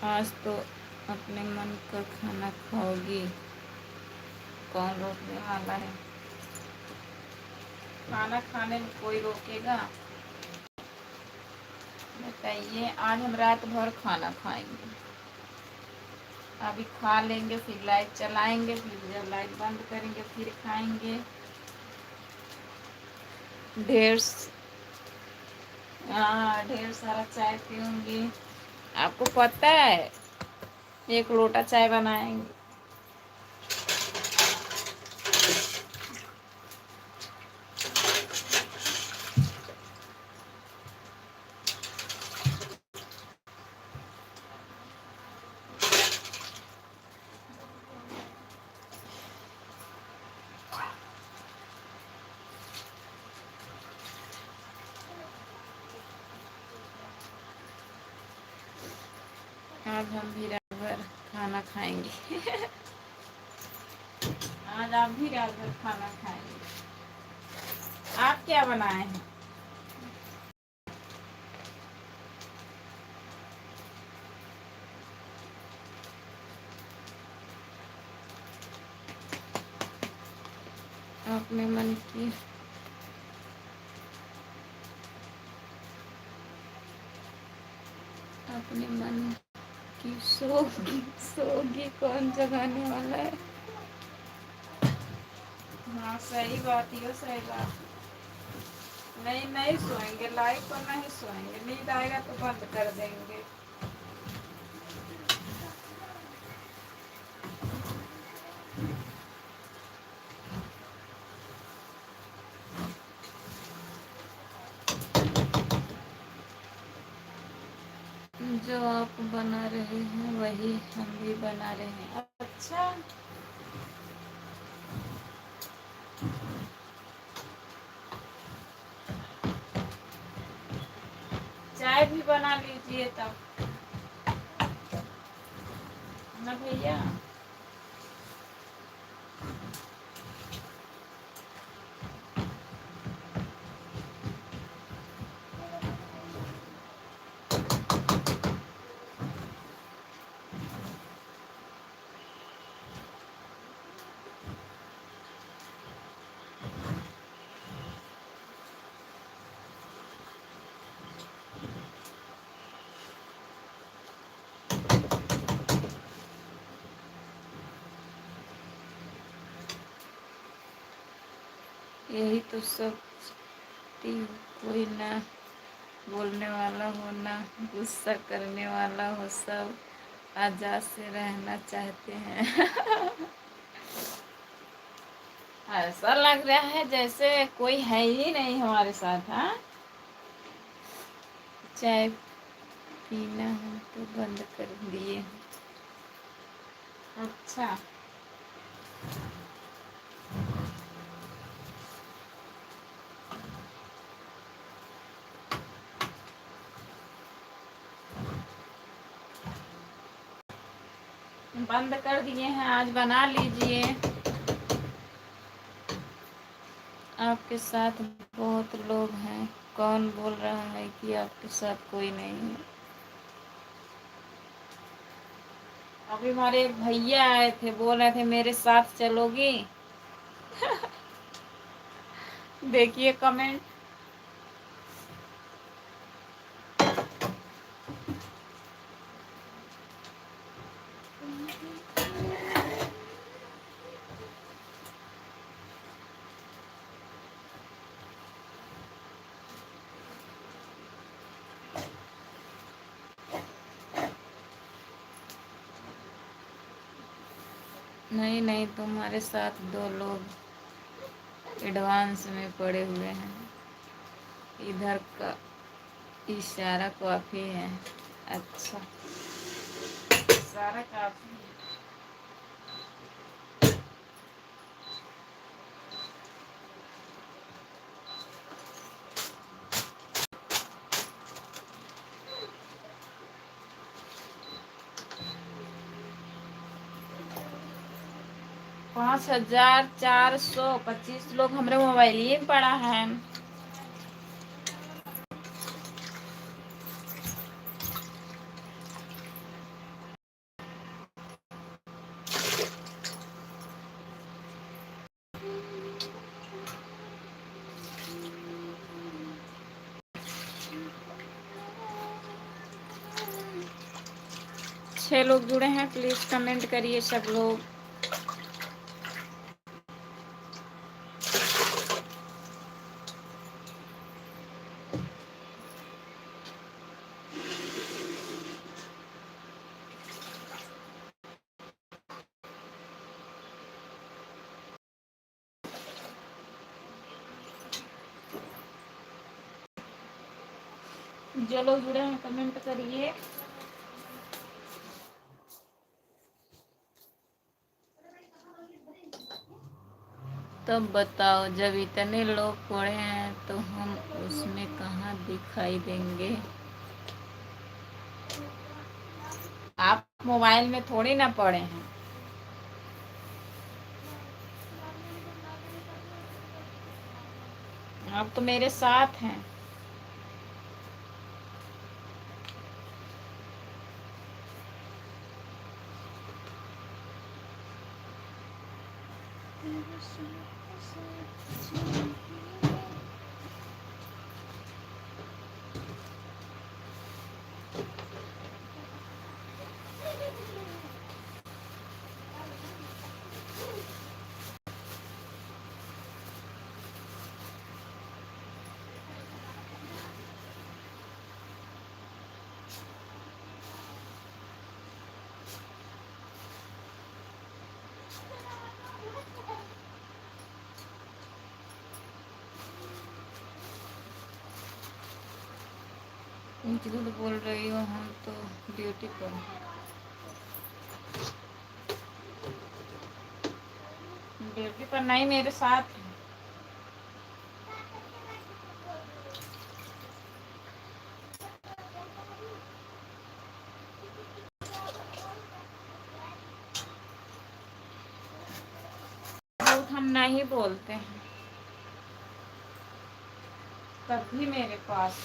आज तो अपने मन का खाना खाओगी, कौन रोकने वाला है? खाना खाने में कोई रोकेगा? बताइए, आज हम रात भर खाना खाएंगे। अभी खा लेंगे, फिर लाइट चलाएंगे, फिर जब लाइट बंद करेंगे फिर खाएंगे। ढेर हाँ, ढेर सारा चाय पीऊंगी। आपको पता है, 1 लोटा चाय बनाएंगे। आज हम भी रात भर खाना खाएंगे। आज आप भी रात भर खाना खाएंगे। आप क्या बनाए हैं? अपने मन की अपने मन की सोगी सोगी कौन जगाने वाला है। हाँ सही बात, ये सही बात। नहीं नहीं सोएंगे, लाइव पर नहीं सोएंगे, नींद आएगा तो बंद कर देंगे। जो आप बना रहे हैं वही हम भी बना रहे हैं। अच्छा, चाय भी बना लीजिए तब ना भैया। यही तो सब कोई ना बोलने वाला हो ना गुस्सा करने वाला हो, सब आजाद से रहना चाहते हैं। ऐसा लग रहा है जैसे कोई है ही नहीं हमारे साथ। हाँ, चाय पीना हम तो बंद कर दिए। अच्छा, बंद कर दिए हैं, आज बना लीजिए। आपके साथ बहुत लोग हैं, कौन बोल रहा है कि आपके साथ कोई नहीं है। अभी हमारे एक भैया आए थे, बोल रहे थे मेरे साथ चलोगी। देखिए कमेंट। नहीं नहीं, तुम्हारे साथ दो लोग एडवांस में पड़े हुए हैं, इधर का इशारा काफी है। अच्छा, इशारा काफी है। 5425 लोग हमारे मोबाइल ही में पड़ा है। छह लोग जुड़े हैं, प्लीज कमेंट करिए सब लोग। जो लोग जुड़े हैं कमेंट करिए। तब बताओ, जब इतने लोग पढ़े हैं तो हम उसमें कहाँ दिखाई देंगे। आप मोबाइल में थोड़ी ना पढ़े हैं, आप तो मेरे साथ हैं। झूठ बोल रही हो, हम तो ड्यूटी पर। ड्यूटी पर नहीं, मेरे साथ। झूठ हम नहीं बोलते हैं, कभी मेरे पास।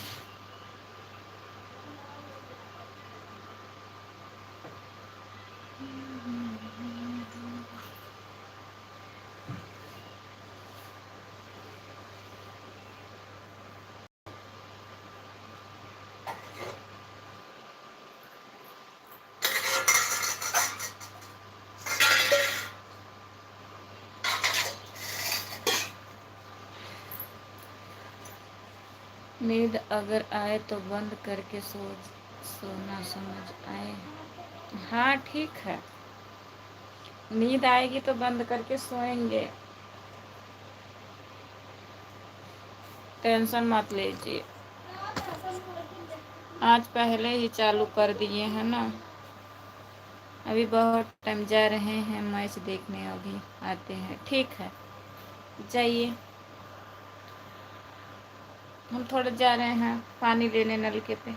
नींद अगर आए तो बंद करके सोना, समझ आए। हाँ ठीक है, नींद आएगी तो बंद करके सोएंगे, टेंशन मत लीजिए। आज पहले ही चालू कर दिए हैं ना, अभी बहुत टाइम जा रहे हैं मैच देखने, अभी आते हैं। ठीक है, जाइए। हम थोड़ा जा रहे हैं पानी लेने नलके पे।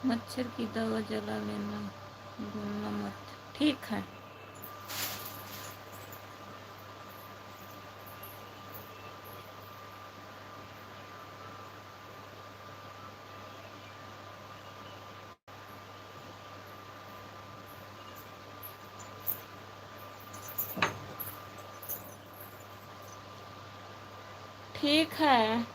मच्छर की दवा जला लेना, भूलना मत। ठीक है। ठीक है।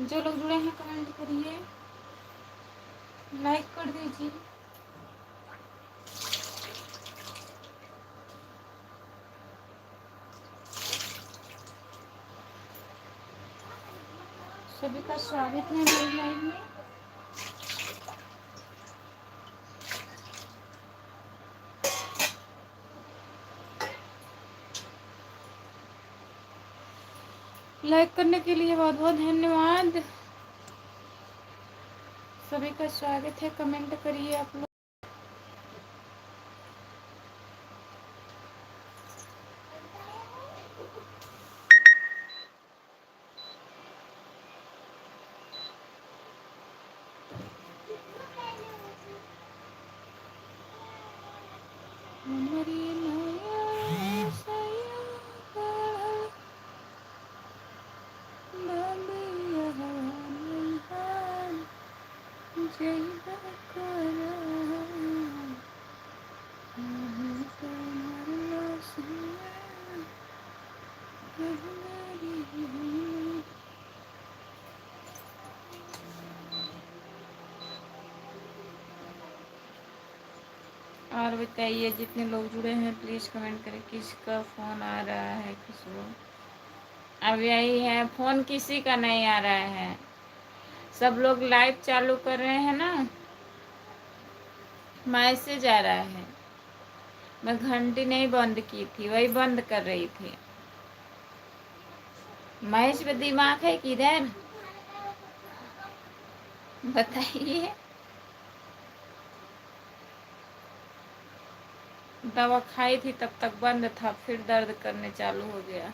जो लोग जुड़े हैं कमेंट करिए, लाइक कर दीजिए। सभी का स्वागत है मेरी लाइव में। लाइक करने के लिए बहुत बहुत धन्यवाद। सभी का स्वागत है, कमेंट करिए आप लोग। बताइए, जितने लोग जुड़े हैं प्लीज़ कमेंट करें किसका फ़ोन आ रहा है। खुशबू अब यही है, फ़ोन किसी का नहीं आ रहा है। सब लोग लाइव चालू कर रहे हैं ना, मैसेज आ रहा है। मैं घंटी नहीं बंद की थी, वही बंद कर रही थी। महेश पे दिमाग है किधर, बताइए। दवा खाई थी तब तक बंद था, फिर दर्द करने चालू हो गया।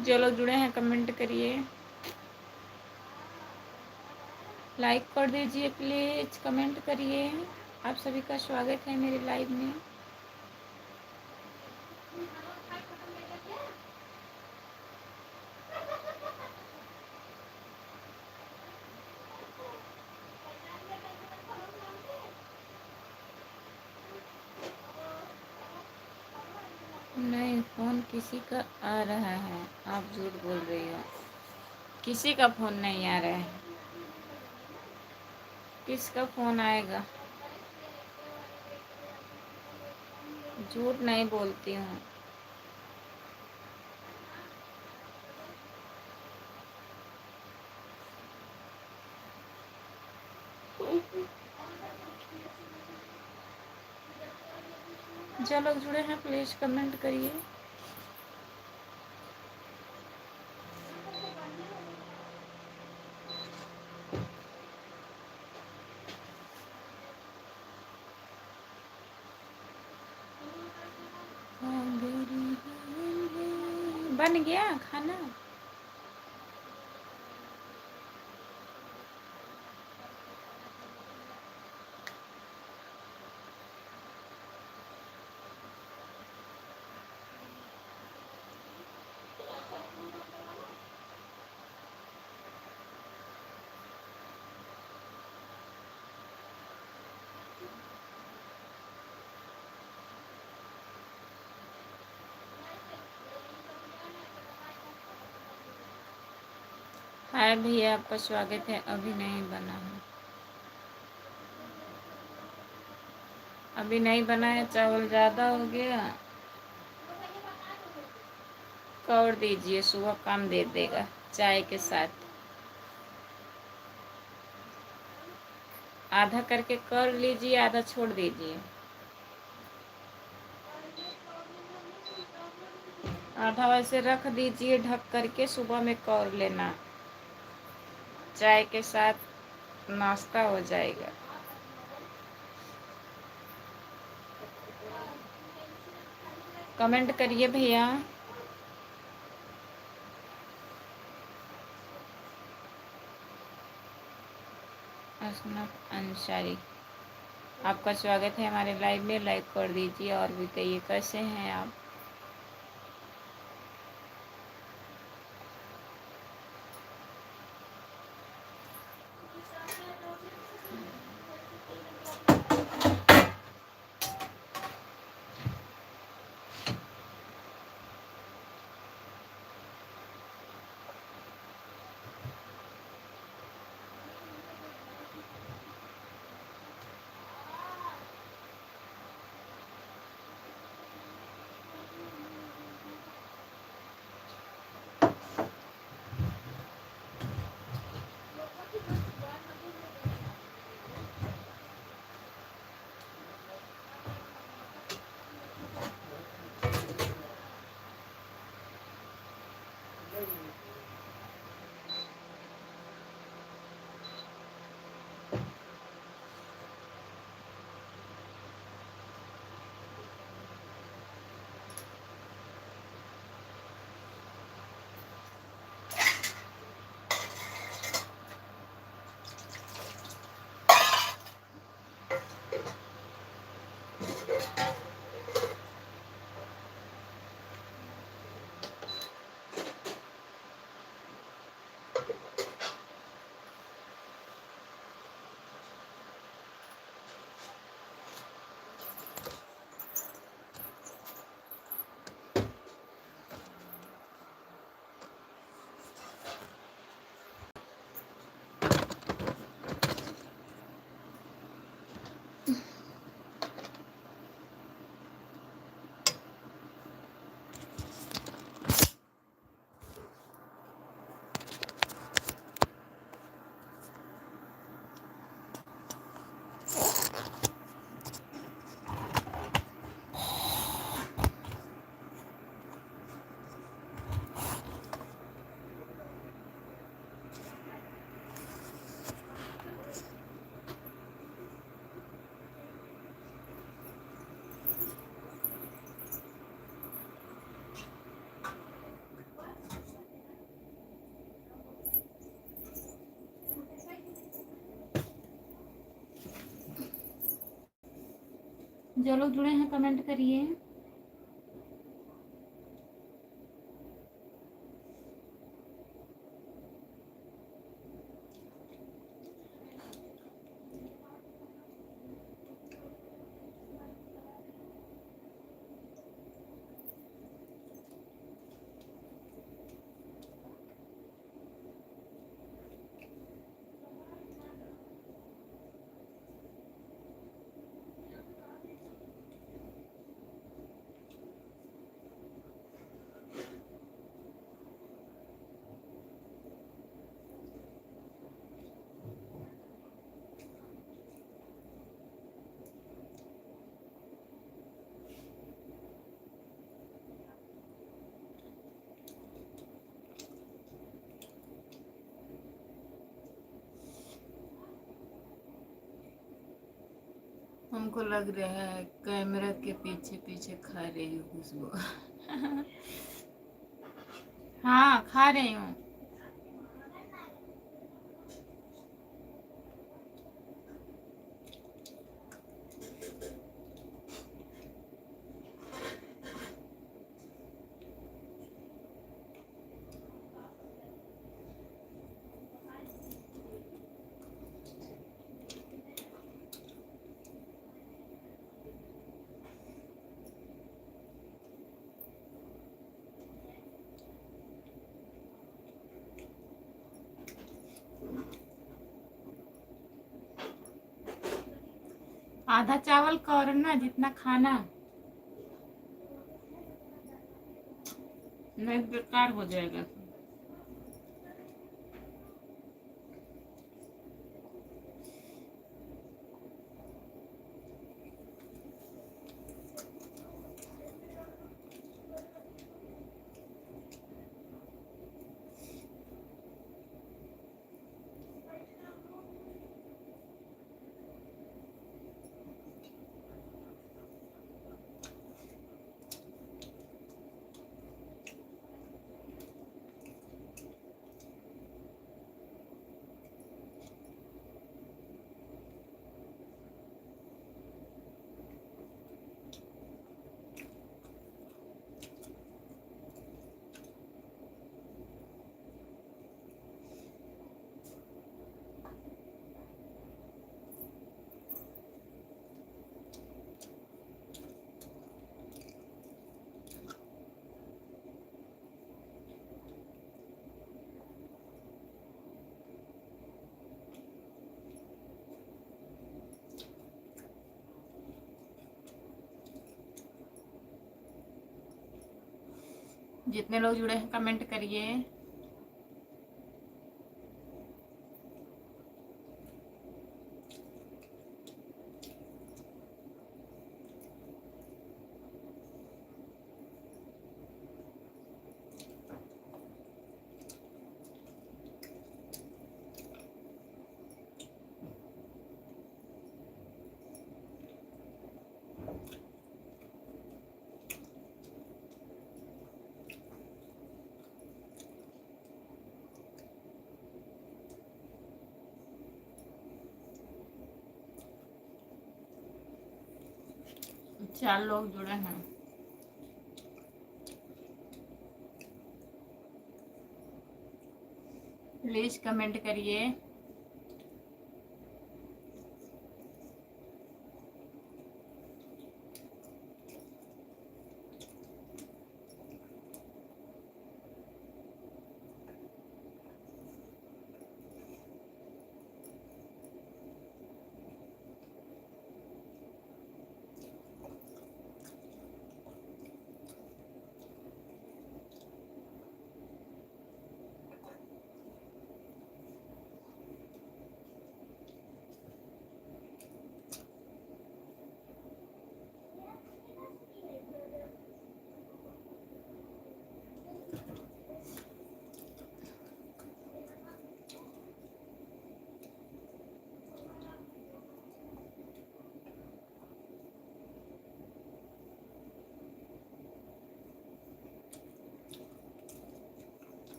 जो लोग जुड़े हैं कमेंट करिए, लाइक कर दीजिए प्लीज, कमेंट करिए। आप सभी का स्वागत है मेरे लाइव में। नहीं, फ़ोन किसी का आ रहा है, आप झूठ बोल रही हो। किसी का फ़ोन नहीं आ रहा है। किसका फ़ोन आएगा? झूठ नहीं बोलती हूँ। जो लोग जुड़े हैं प्लीज़ कमेंट करिए। बन गया खाना? हाय भैया, आपका स्वागत है। अभी नहीं बना है, अभी नहीं बना है। चावल ज़्यादा हो गया, कर दीजिए, सुबह काम दे देगा चाय के साथ। आधा करके कर लीजिए, आधा छोड़ दीजिए। आधा वैसे रख दीजिए ढक करके, सुबह में कर लेना, चाय के साथ नाश्ता हो जाएगा। कमेंट करिए भैया। असनफ अंसारी, आपका स्वागत है हमारे लाइव में। लाइक कर दीजिए और बताइए कैसे हैं आप। जो लोग जुड़े हैं कमेंट करिए। हमको लग रहा है कैमरा के पीछे पीछे खा रही हूँ खुशबू। हाँ खा रही हूँ। आधा चावल करना जितना खाना, नहीं बेकार हो जाएगा। जितने लोग जुड़े हैं कमेंट करिए। चार लोग जुड़े हैं। प्लीज कमेंट करिए।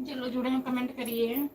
चलो जुड़े हैं कमेंट करिए।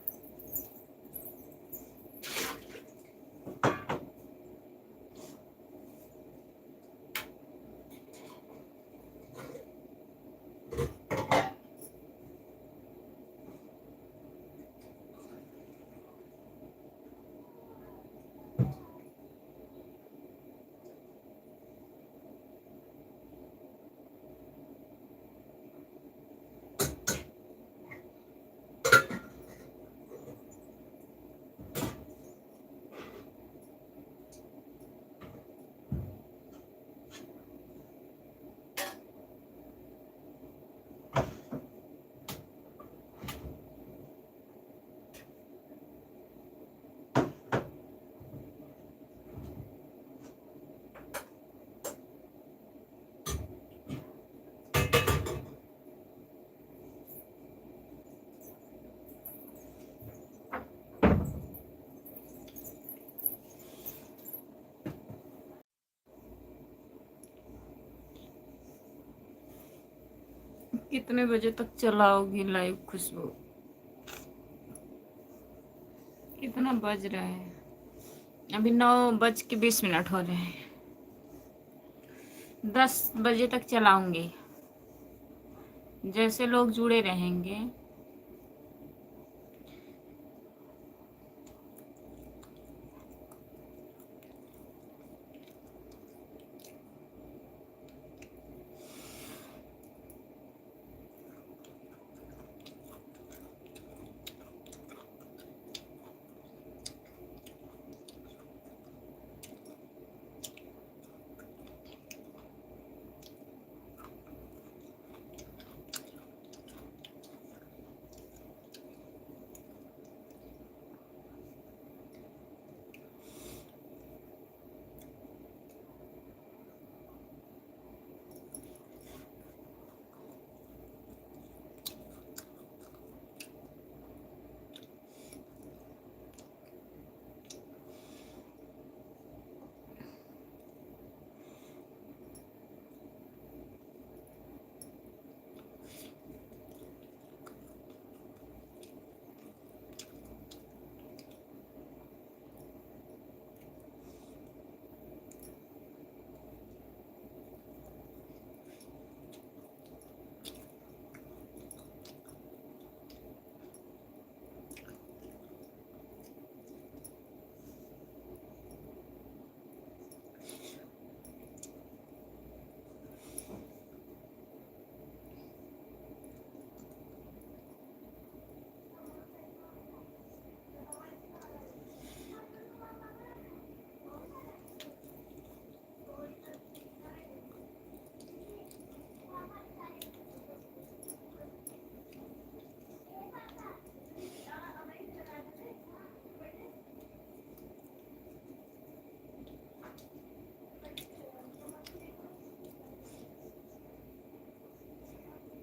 कितने बजे तक चलाओगी लाइव खुशबू? कितना बज रहा है? अभी 9:20 हो रहे हैं। 10 बजे तक चलाऊंगी, जैसे लोग जुड़े रहेंगे।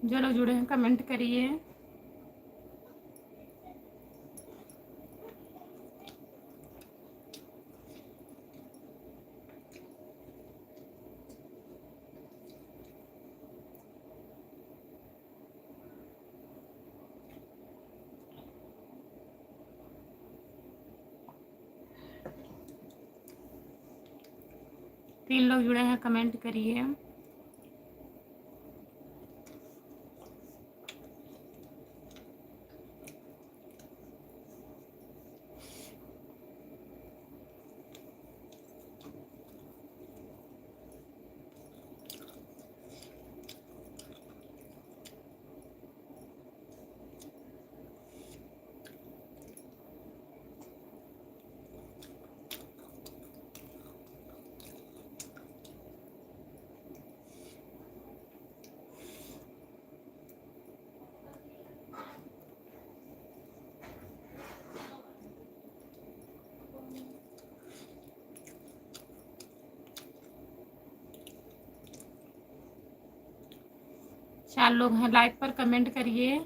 जो लोग जुड़े हैं कमेंट करिए। तीन लोग जुड़े हैं कमेंट करिए। चार लोग हैं लाइव पर, कमेंट करिए।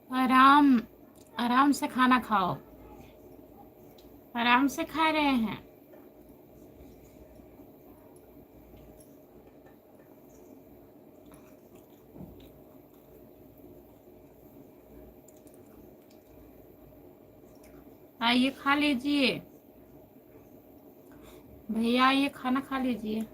आराम आराम से खाना खाओ। आराम से खा रहे हैं। आइए खा लीजिए भैया, आइए खाना खा लीजिए।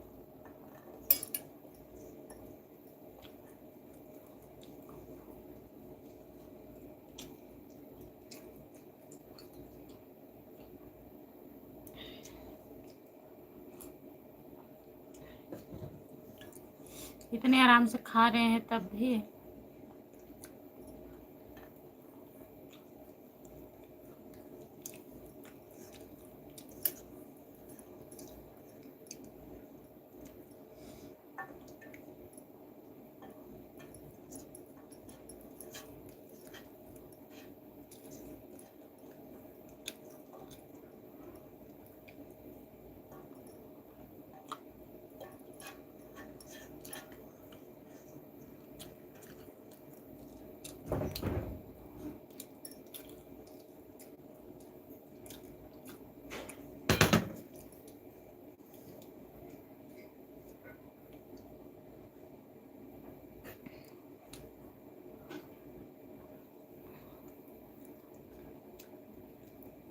इतने आराम से खा रहे हैं तब भी।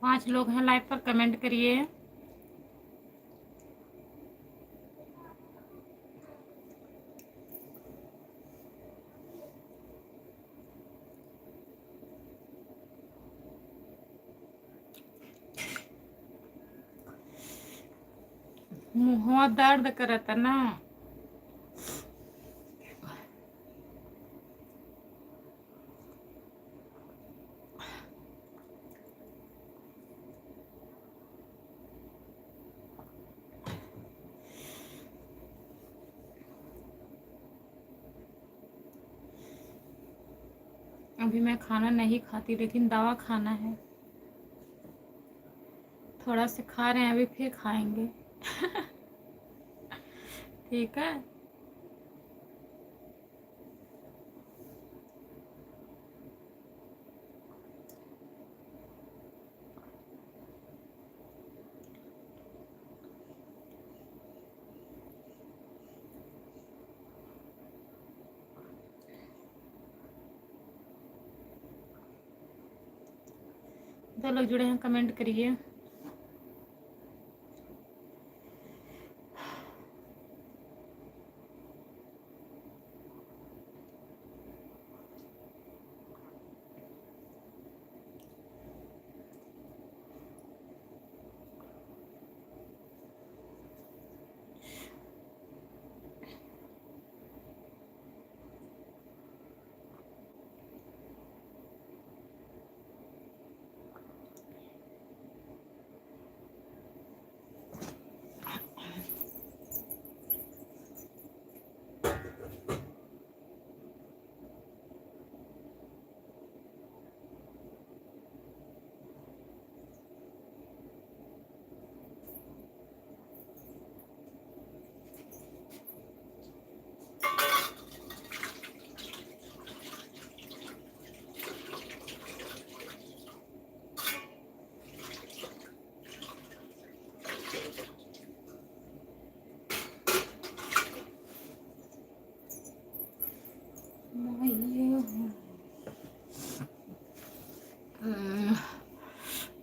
पांच लोग हैं लाइव पर, कमेंट करिए। मुँह दर्द करता ना। अभी मैं खाना नहीं खाती, लेकिन दवा खाना है। थोड़ा से खा रहे हैं, अभी फिर खाएंगे। ठीक है। दो लोग जुड़े हैं, कमेंट करिए।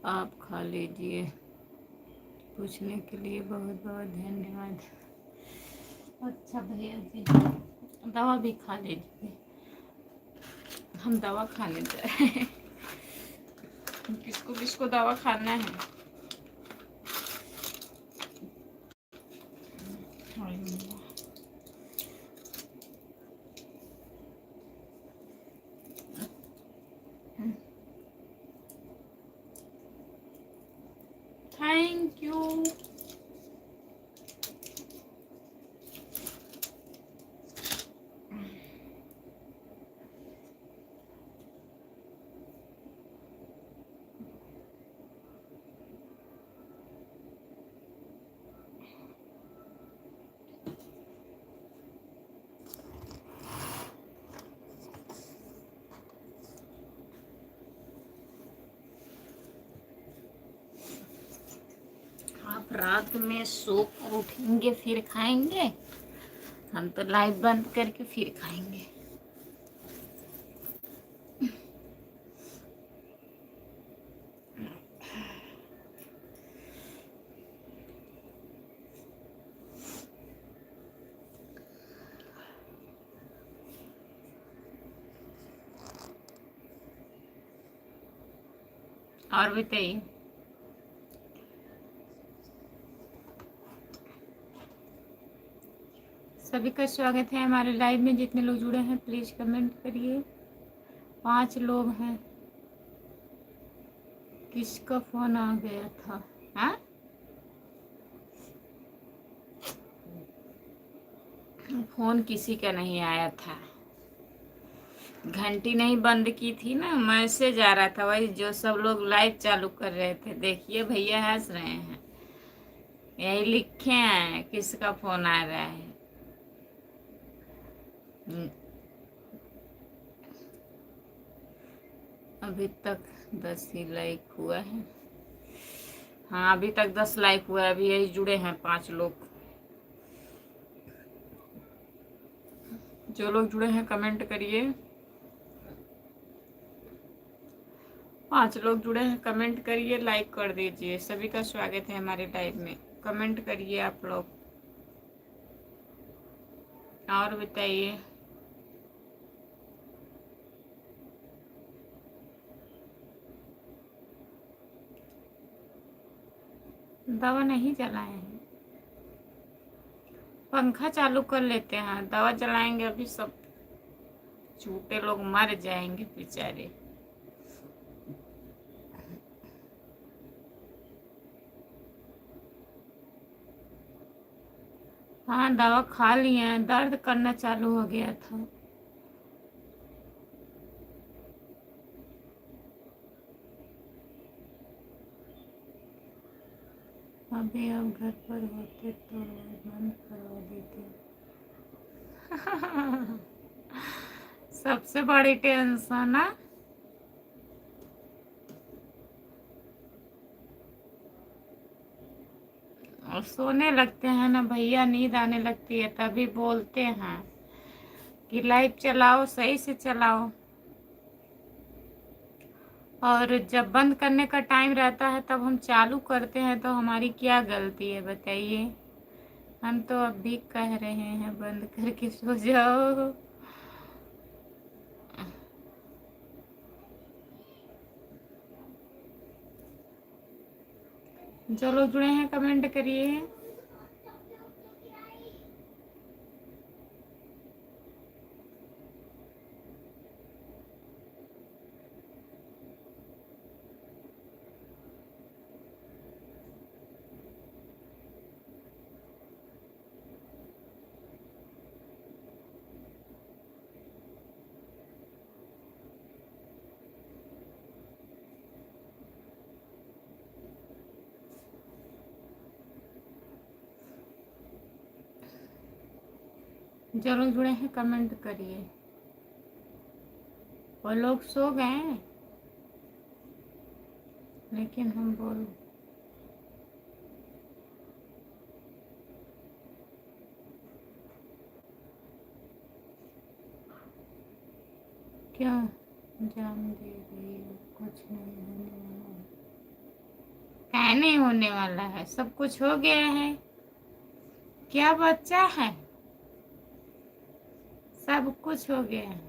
आप खा लीजिए। पूछने के लिए बहुत बहुत धन्यवाद। अच्छा भैया जी, दवा भी खा लीजिए। हम दवा खाने जा रहे हैं। किसको किसको दवा खाना है? Thank you. आप रात में सो कर उठेंगे फिर खाएंगे, हम तो लाइट बंद करके फिर खाएंगे। और बताइए, सभी का स्वागत है हमारे लाइव में। जितने लोग जुड़े हैं प्लीज कमेंट करिए। 5 लोग हैं। किसका फोन आ गया था? हाँ, फोन किसी का नहीं आया था। घंटी नहीं बंद की थी ना, मैसेज आ रहा था, वही जो सब लोग लाइव चालू कर रहे थे। देखिए भैया हंस रहे हैं, यही लिखे हैं किसका फोन आ रहा है। अभी तक 10 ही लाइक हुआ है। हाँ, अभी तक 10 लाइक हुआ है। अभी यही जुड़े हैं 5 लोग। जो लोग जुड़े हैं कमेंट करिए। 5 लोग जुड़े हैं कमेंट करिए, लाइक कर दीजिए। सभी का स्वागत है हमारे लाइव में। कमेंट करिए आप लोग। और बताइए, दवा नहीं जलाए हैं, पंखा चालू कर लेते हैं। दवा जलाएंगे अभी सब झूठे लोग मर जाएंगे बेचारे। हाँ, दवा खा लिए हैं, दर्द करना चालू हो गया था। अभी आप घर पर होते तो बंद करवा देते। सबसे बड़ी टेंशन है। और सोने लगते हैं ना भैया, नींद आने लगती है, तभी बोलते हैं कि लाइव चलाओ, सही से चलाओ। और जब बंद करने का टाइम रहता है तब हम चालू करते हैं, तो हमारी क्या गलती है बताइए। हम तो अब भी कह रहे हैं बंद करके सो जाओ। जो लोग जुड़े हैं कमेंट करिए। जो लोग जुड़े हैं कमेंट करिए। वो लोग सो गए हैं, लेकिन हम बोल क्यों जान दे रही हो? कुछ नहीं होने वाला है। क्या नहीं होने वाला है? सब कुछ हो गया है। क्या बच्चा है? सब कुछ हो गया है।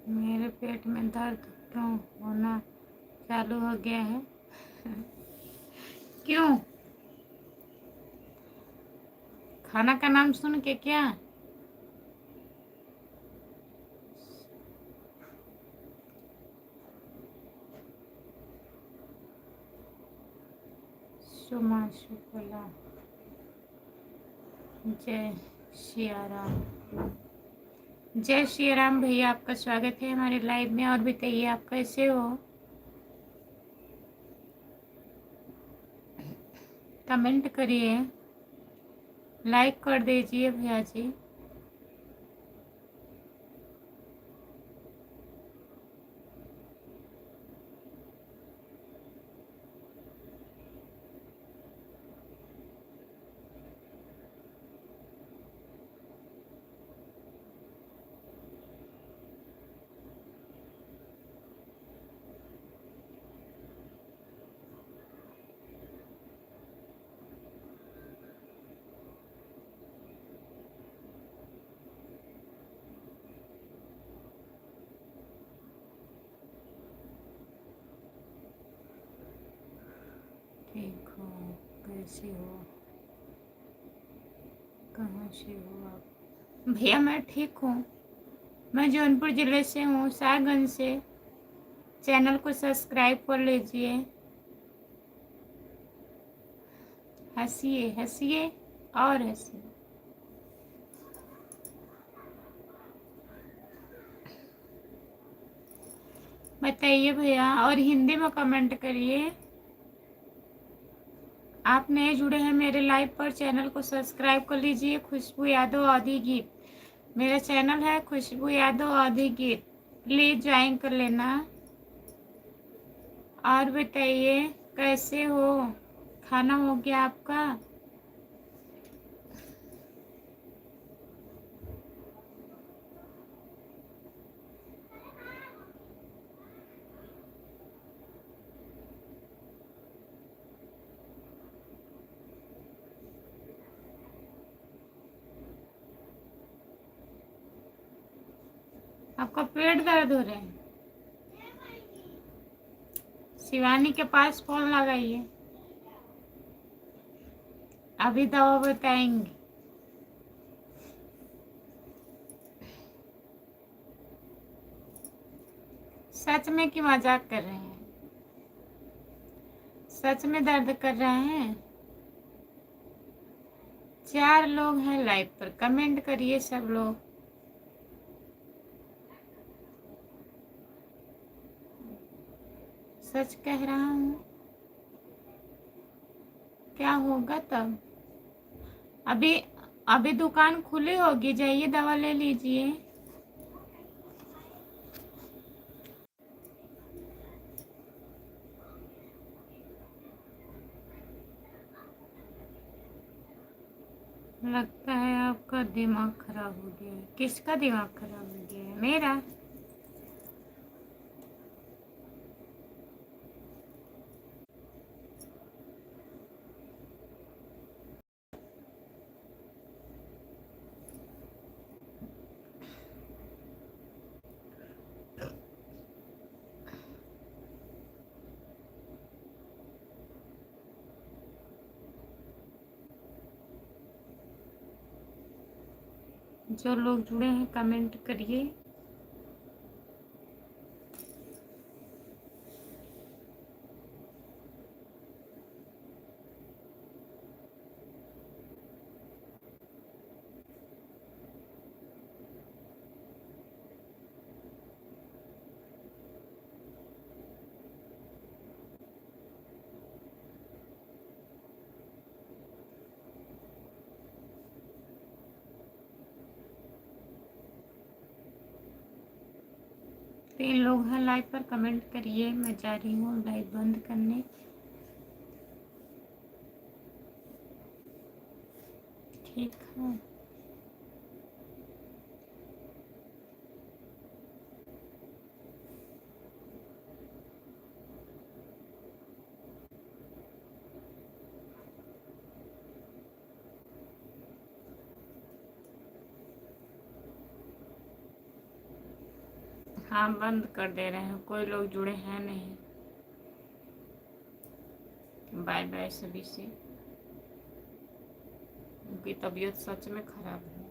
मेरे पेट में दर्द क्यों होना चालू हो गया है? क्यों? खाना का नाम सुन के क्या? सुमा शुक्ला, जय सिया राम। जय श्री राम भैया, आपका स्वागत है हमारे लाइव में। और बताइए आप कैसे हो? कमेंट करिए, लाइक कर दीजिए भैया जी। से हो? कहाँ से हो आप? भैया मैं ठीक हूँ, मैं जौनपुर ज़िले से हूँ, साहेबगंज से। चैनल को सब्सक्राइब कर लीजिए। हंसिए हंसिए और हंसिए। बताइए भैया, और हिंदी में कमेंट करिए। आप नए जुड़े हैं मेरे लाइव पर, चैनल को सब्सक्राइब कर लीजिए। खुशबू यादव आदि गीत मेरा चैनल है, खुशबू यादव आदि गीत, प्लीज ज्वाइन कर लेना। और बताइए कैसे हो, खाना हो गया आपका? आपका पेट दर्द हो रहा है? शिवानी के पास फोन लगाइए, अभी दवा बताएंगे। सच में कि मजाक कर रहे हैं? सच में दर्द कर रहे हैं? 4 लोग हैं लाइव पर, कमेंट करिए सब लोग। सच कह रहा हूँ। क्या होगा तब? अभी अभी दुकान खुली होगी, जाइए दवा ले लीजिए। लगता है आपका दिमाग खराब हो गया है। किसका दिमाग खराब हो गया है? मेरा। जो लोग जुड़े हैं कमेंट करिए। तीन लोग हैं लाइव पर, कमेंट करिए। मैं जा रही हूँ लाइव बंद करने। ठीक है। हाँ बंद कर दे रहे हैं, कोई लोग जुड़े हैं नहीं। बाय बाय सभी से। उनकी तबीयत सच में खराब है।